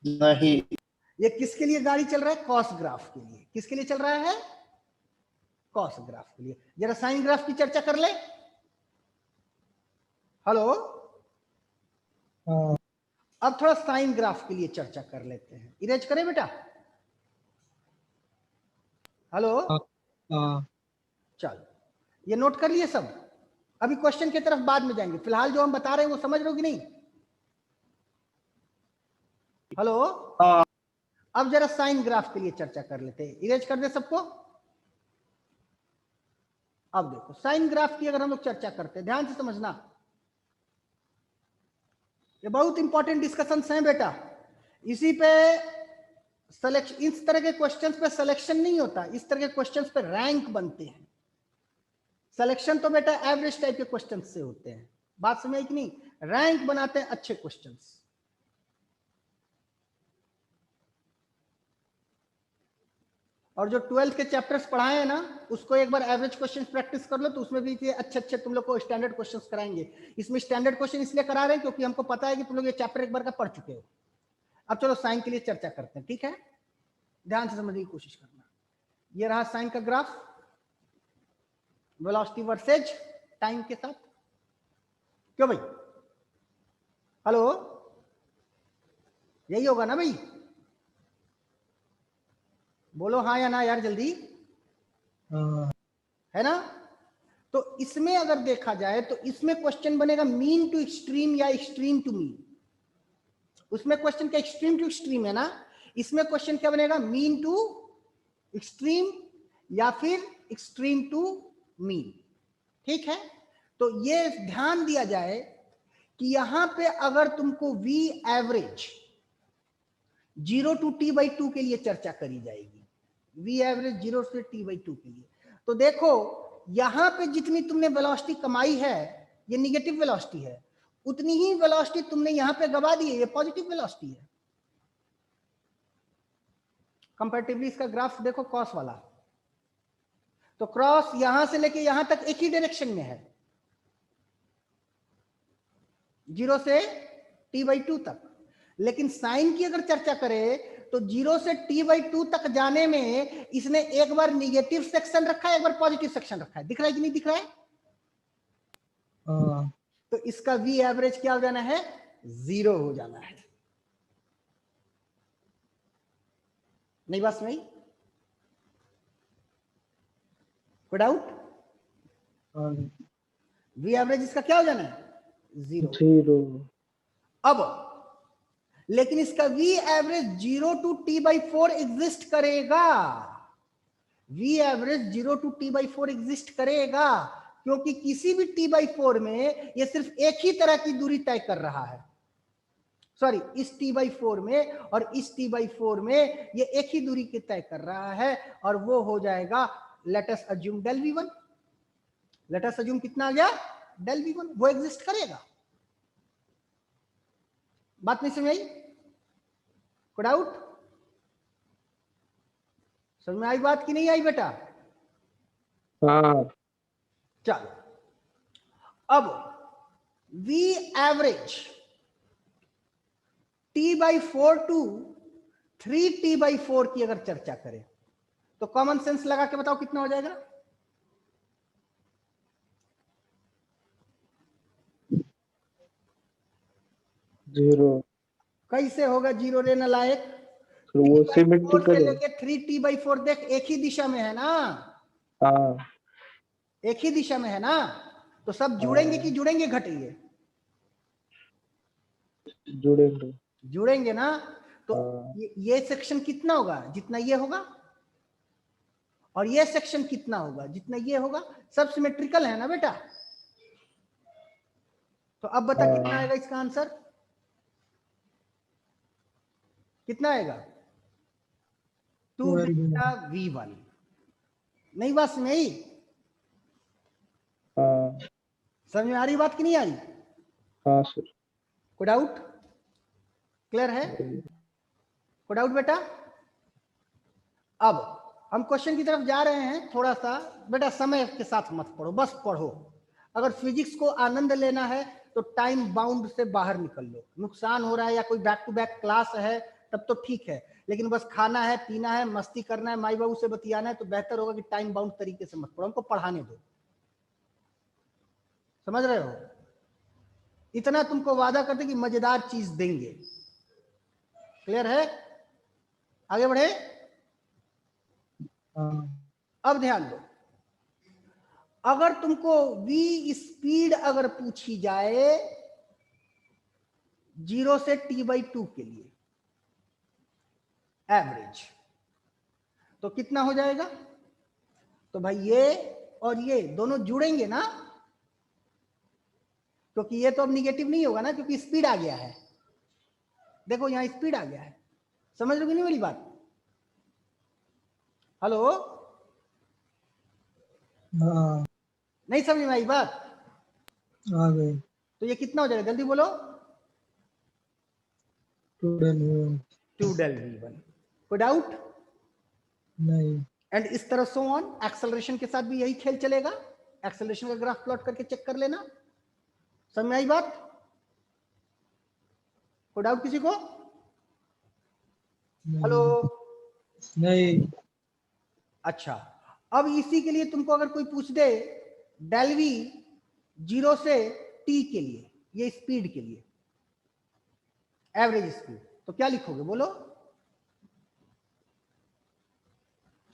नहीं। ये किसके लिए गाड़ी चल रहा है? कॉस ग्राफ के लिए। किसके लिए चल रहा है? कॉस ग्राफ के लिए। जरा साइन ग्राफ की चर्चा कर ले। हेलो, हाँ अब थोड़ा साइन ग्राफ के लिए चर्चा कर लेते हैं। इरेज करें बेटा? हेलो, हाँ चलो, ये नोट कर लिए सब? अभी क्वेश्चन की तरफ बाद में जाएंगे, फिलहाल जो हम बता रहे हैं वो समझ रहे हो कि नहीं? हेलो, अब जरा साइन ग्राफ के लिए चर्चा कर लेते हैं। इरेज कर दे सबको। अब देखो, साइन ग्राफ की अगर हम लोग चर्चा करते हैं, ध्यान से समझना, ये बहुत इंपॉर्टेंट डिस्कशंस हैं बेटा। इसी पे सिलेक्शन, इस तरह के क्वेश्चंस पे सिलेक्शन नहीं होता, इस तरह के क्वेश्चंस पे रैंक बनते हैं। सिलेक्शन तो बेटा एवरेज टाइप के क्वेश्चंस से होते हैं, बात समझ आई कि नहीं? रैंक बनाते हैं अच्छे क्वेश्चंस। और जो 12th के चैप्टर्स पढ़ाए हैं ना, उसको एक बार एवरेज क्वेश्चंस प्रैक्टिस कर लो, तो उसमें भी अच्छे अच्छे तुम लोग को स्टैंडर्ड क्वेश्चंस कराएंगे। इसमें स्टैंडर्ड क्वेश्चन इसलिए करा रहे हैं क्योंकि हमको पता है कि तुम लोग ये चैप्टर एक बार का पढ़ चुके हो। अब चलो साइन के लिए चर्चा करते हैं, ठीक है? ध्यान से समझने की कोशिश करना। ये रहा साइन का ग्राफ, वेलोसिटी वर्सेज टाइम के साथ। क्यों भाई? हेलो, यही होगा ना भाई? बोलो हाँ या ना यार जल्दी, हाँ, है ना? तो इसमें अगर देखा जाए तो इसमें क्वेश्चन बनेगा मीन टू एक्सट्रीम या एक्सट्रीम टू मीन। उसमें क्वेश्चन क्या एक्सट्रीम टू एक्सट्रीम है ना, इसमें क्वेश्चन क्या बनेगा? मीन टू एक्सट्रीम या फिर एक्सट्रीम टू मीन, ठीक है? तो ये ध्यान दिया जाए कि यहां पे अगर तुमको वी एवरेज 0 टू t/2 के लिए चर्चा करी जाएगी, वी एवरेज 0 से t/2 के लिए, तो देखो यहां पे जितनी तुमने वेलोसिटी कमाई है, ये निगेटिव वेलोसिटी है, उतनी ही वेलोसिटी तुमने यहां पे गवा दी है, ये पॉजिटिव वेलोसिटी है। कंपैरेटिवली इसका ग्राफ देखो क्रॉस वाला, तो क्रॉस यहां से लेके यहां तक एक ही डायरेक्शन में है, 0 से t/2 तक। लेकिन साइन की अगर चर्चा करें तो 0 से t/2 तक जाने में इसने एक बार निगेटिव सेक्शन रखा है, एक बार पॉजिटिव सेक्शन रखा है। दिख रहा है कि नहीं दिख रहा है? हाँ, तो इसका वी एवरेज क्या हो जाना है? 0 हो जाना है। नहीं बात में कोई डाउट? हाँ, वी एवरेज इसका क्या हो जाना है? 0। 0। अब लेकिन इसका V average 0 to t/4 exist करेगा, V average 0 to t/4 exist करेगा, क्योंकि किसी भी t/4 में ये सिर्फ एक ही तरह की दूरी तय कर रहा है। सॉरी, इस t/4 में और इस t/4 में ये एक ही दूरी के तय कर रहा है, और वो हो जाएगा let us assume del v1। Let us assume कितना आ गया? del v1, वो एग्जिस्ट करेगा। बात नहीं समझ आई? कोई डाउट? समझ में आई बात कि नहीं आई बेटा? हाँ, चलो, अब V average t/4 to 3t/4 की अगर चर्चा करें तो कॉमन सेंस लगा के बताओ कितना हो जाएगा? जीरो। कैसे होगा जीरो रे नालायक? फिर वो t/4 सिमेट्रिकल से है। लेके 3t/4 देख एक ही दिशा में है ना, हाँ, एक ही दिशा में है ना, तो सब जुड़ेंगे कि जुड़ेंगे घटेंगे? जुड़ेंगे। जुड़ेंगे ना। तो हाँ, ये सेक्शन कितना होगा? जितना ये होगा। और ये सेक्शन कितना होगा? जितना ये होगा। सब सिमेट्रिकल है ना बेटा? तो अब बता हाँ। कितना आएगा इसका आंसर? कितना आएगा? 2 डेल्टा v1। नहीं बात समझ आई? हाँ, समझ में आ रही बात कि नहीं आ रही? हाँ सर। कोई डाउट? क्लियर है? कोई डाउट बेटा? अब हम क्वेश्चन की तरफ जा रहे हैं। थोड़ा सा बेटा समय के साथ मत पढ़ो, बस पढ़ो। अगर फिजिक्स को आनंद लेना है तो टाइम बाउंड से बाहर निकल लो। नुकसान हो रहा है या कोई बैक टू बैक क्लास है तब तो ठीक है, लेकिन बस खाना है, पीना है, मस्ती करना है, माई बाबू से बतियाना है, तो बेहतर होगा कि टाइम बाउंड तरीके से मत पढ़ो, हमको पढ़ाने दो। समझ रहे हो? इतना तुमको वादा करते कि मजेदार चीज देंगे। क्लियर है? आगे बढ़े। हाँ, अब ध्यान दो, अगर तुमको v स्पीड अगर पूछी जाए 0 से t/2 के लिए एवरेज, तो कितना हो जाएगा? तो भाई ये और ये दोनों जुड़ेंगे ना, क्योंकि ये तो अब निगेटिव नहीं होगा ना, क्योंकि स्पीड आ गया है। देखो यहां स्पीड आ गया है। समझ लो कि नहीं मेरी बात? हेलो, हाँ नहीं समझ में आई बात? आ गए। तो ये कितना हो जाएगा, जल्दी बोलो। 2 del V1 2 del v1, कोई डाउट? नहीं। एंड इस तरह सो ऑन, एक्सेलरेशन के साथ भी यही खेल चलेगा। एक्सेलरेशन का ग्राफ प्लॉट करके चेक कर लेना। समझ में आई बात? कोई डाउट किसी को? हेलो, नहीं। अच्छा, अब इसी के लिए तुमको अगर कोई पूछ दे डेल वी 0 से टी के लिए, ये स्पीड के लिए एवरेज स्पीड, तो क्या लिखोगे बोलो?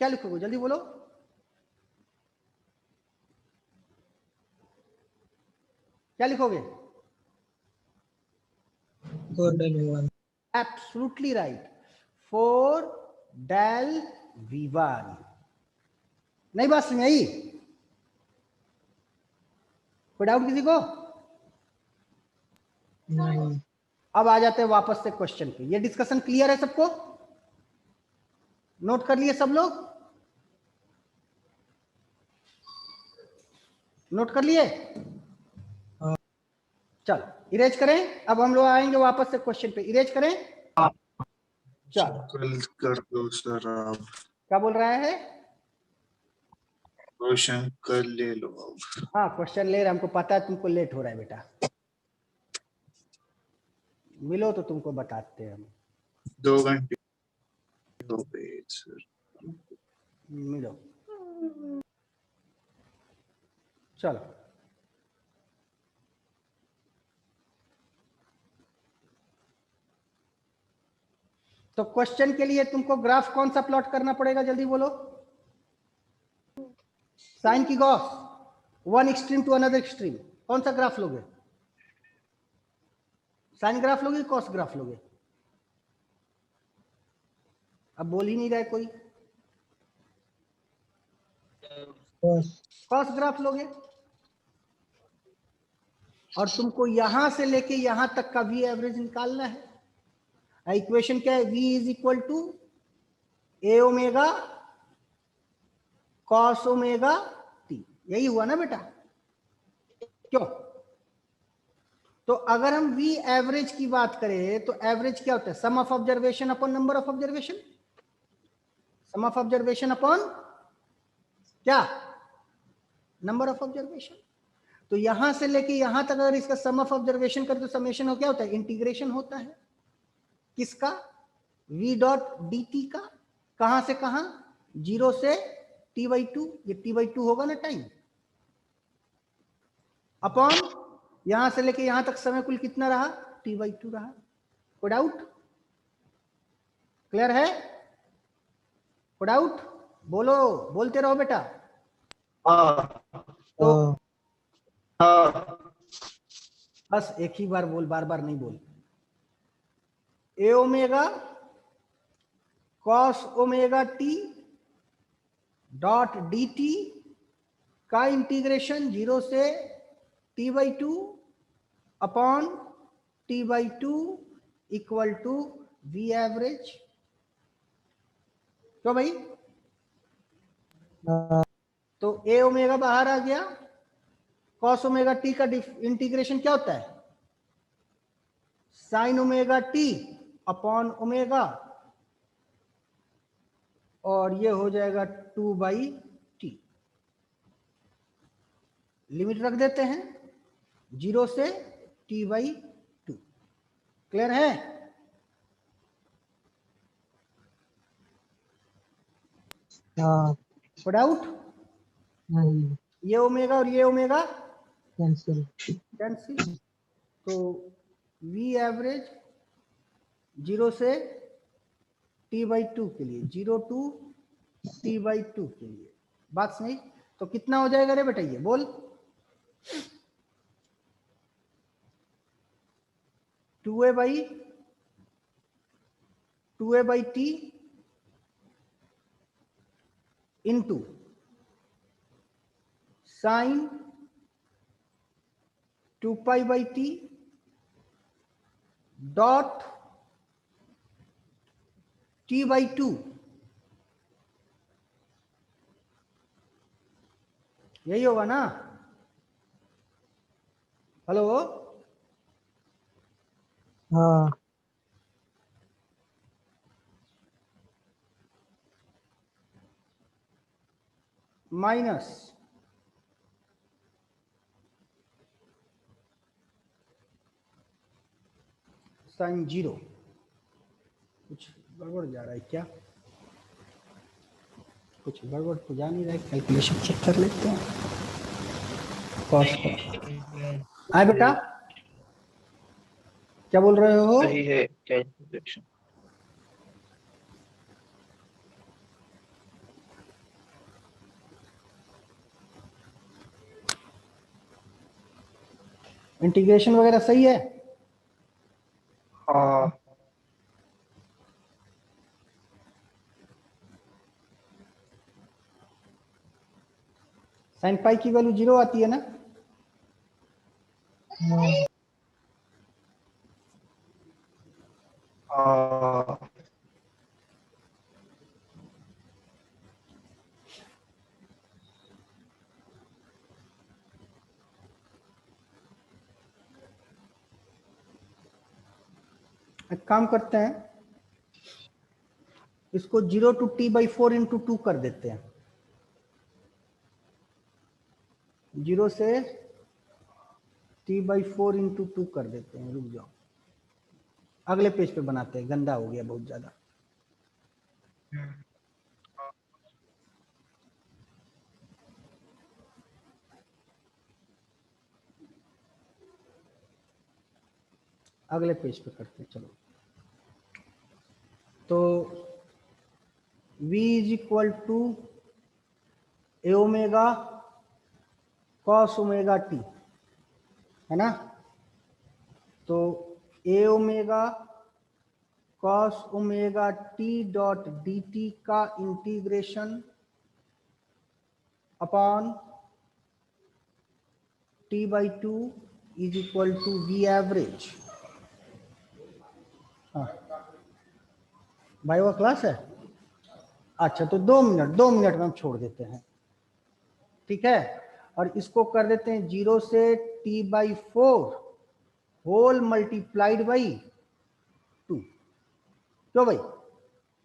क्या लिखोगे, जल्दी बोलो। क्या लिखोगे? 4 del V1। Absolutely right, 4 del v1। नहीं बात समझ आई? कोई डाउट किसी को? नहीं। अब आ जाते हैं वापस से क्वेश्चन पे। ये डिस्कशन क्लियर है सबको? नोट कर लिए सब लोग? नोट कर लिए? हाँ। चलो इरेज करें। अब हम लोग आएंगे वापस से क्वेश्चन पे। इरेज करें। चलो, कल कर दो सर, आप क्या बोल रहा है? क्वेश्चन कर ले लो आप। हाँ क्वेश्चन ले रहे, हमको पता है तुमको लेट हो रहा है बेटा। मिलो तो तुमको बताते हैं हम। 2 घंटे हो गए सर। मिलो, चलो। तो क्वेश्चन के लिए तुमको ग्राफ कौन सा प्लॉट करना पड़ेगा, जल्दी बोलो। साइन की गॉस, one extreme to another extreme, कौन सा ग्राफ लोगे? साइन ग्राफ लोगे, कॉस ग्राफ लोगे? अब बोल ही नहीं रहा है कोई। कॉस ग्राफ लोगे। और तुमको यहां से लेके यहां तक का वी एवरेज निकालना है। इक्वेशन क्या है? v is equal to A omega cos omega t. यही हुआ ना बेटा? क्यों? तो अगर हम v एवरेज की बात करें तो एवरेज क्या होता है? Sum of observation upon number of observation. Sum of observation upon क्या? Number of observation. तो यहां से लेके यहां तक अगर इसका सम ऑफ ऑब्जर्वेशन करें तो समेशन हो क्या होता है? इंटीग्रेशन होता है। किसका? v डॉट डी टी का। कहां से कहां? 0 से t/2। ये t/2 होगा ना टाइम, अपॉन यहां से लेके यहां तक समय कुल कितना रहा? t/2 रहा। कोई डाउट? क्लियर है? कोई डाउट? बोलो, बोलते रहो बेटा। हाँ तो हाँ बस एक ही बार बोल, बार बार नहीं बोल। A omega cos omega T dot D T का इंटीग्रेशन 0 से t/2 upon t/2 equal to V average. क्यों भाई? तो ए ओमेगा बाहर आ गया, कॉस ओमेगा टी का इंटीग्रेशन क्या होता है? Sine omega T upon omega, और ये हो जाएगा 2/t। लिमिट रख देते हैं 0 से t/2। क्लियर है? हाँ। डाउट? नहीं। ये ओमेगा और ये ओमेगा कैंसिल। कैंसिल। तो वी एवरेज 0 से t/2 के लिए, 0 टू t/2 के लिए। बात समझ? तो कितना हो जाएगा रे बेटा? ये बोल। 2a/t into sine 2π/t dot t/2 यही होगा ना? हेलो, हाँ माइनस साइन 0। कुछ गड़बड़ जा रहा है क्या? कुछ गड़बड़ तो जा नहीं रहा है, कैलकुलेशन चेक कर लेते हैं। कॉस आए बेटा, क्या बोल रहे हो? सही है कैलकुलेशन। इंटीग्रेशन वगैरह सही है? हाँ साइन पाई की वैल्यू 0 आती है ना? हाँ एक काम करते हैं, इसको 0 to t/4 into 2 कर देते हैं। 0 से t/4 into 2 कर देते हैं। रुक जाओ, अगले पेज पे बनाते हैं, गंदा हो गया बहुत ज्यादा। अगले पेज पे करते हैं, चलो। तो v is equal to A omega cos omega T, है ना? तो ए omega cos omega T dot D T का integration upon t/2 is equal to V average. हाँ, बायो क्लास है? अच्छा, तो 2 मिनट में हम छोड़ देते हैं, ठीक है? और इसको कर देते हैं 0 से t/4 होल मल्टीप्लाइड बाई 2। क्यों भाई,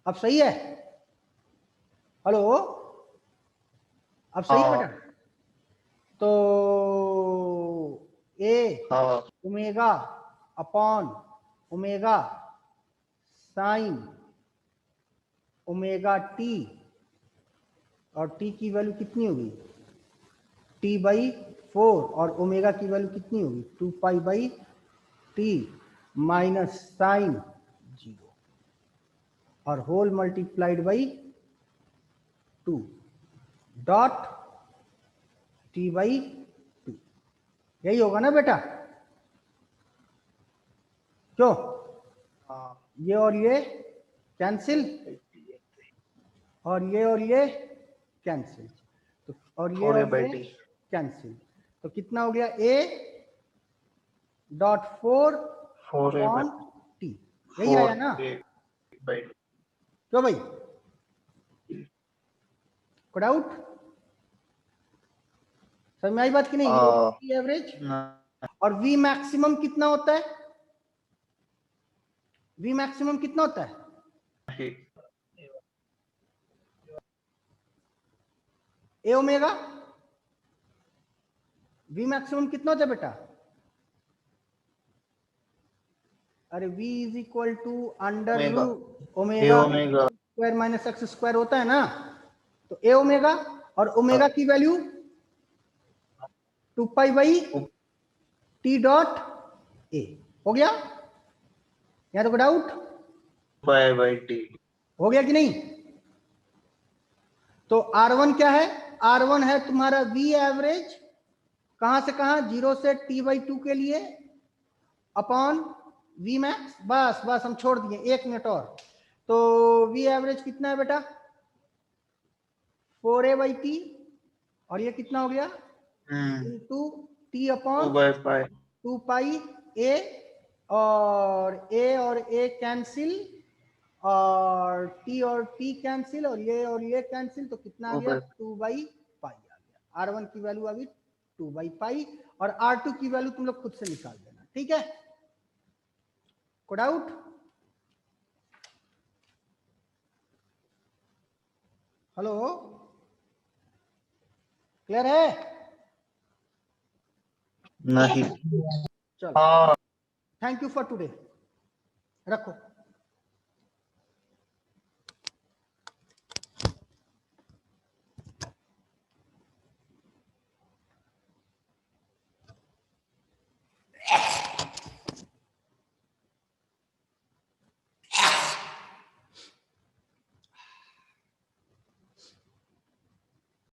अब सही है? हेलो, अब सही है हाँ बेटा? तो ए हाँ omega upon omega sine omega T, और टी की वैल्यू कितनी होगी? t/4, और ओमेगा की वैल्यू कितनी होगी? 2π/t माइनस साइन 0 और whole multiplied by 2 dot t/2। यही होगा ना बेटा? क्यों? हाँ ये और ये कैंसिल, और ये कैंसिल, तो और ये 4a/t कैंसिल, तो कितना हो गया? a dot 4 upon 4a/t T, यही आया ना? 4a/t क्यों भाई, को डाउट? समझ में आई बात कि नहीं? एवरेज और वी मैक्सिमम कितना होता है? वी मैक्सिमम कितना होता है? ए ओमेगा वी मैक्सिमम कितना होता है बेटा? अरे v is equal to under root omega square minus x square होता है ना? तो ए ओमेगा, और ओमेगा की वैल्यू 2π/t डॉट ए। हो गया? यहाँ तो डाउट 2π/t हो गया कि नहीं? तो R1 क्या है? R1 है तुम्हारा v एवरेज, कहां से कहां? 0 से t/2 के लिए अपॉन v मैक्स। बस बस हम छोड़ दिए, 1 मिनट और। तो v एवरेज कितना है बेटा? 4a/t, और ये कितना हो गया? इनटू t अपॉन 2π/a, और a कैंसिल, और t कैंसिल, और ये कैंसिल, तो कितना आ गया? 2/π आ गया। R1 की वैल्यू आ गई 2/पाई और R2 की वैल्यू तुम लोग खुद से निकाल देना, ठीक है। कोई डाउट? हेलो, क्लियर है? नहीं। चलो, थैंक यू फॉर टुडे, रखो।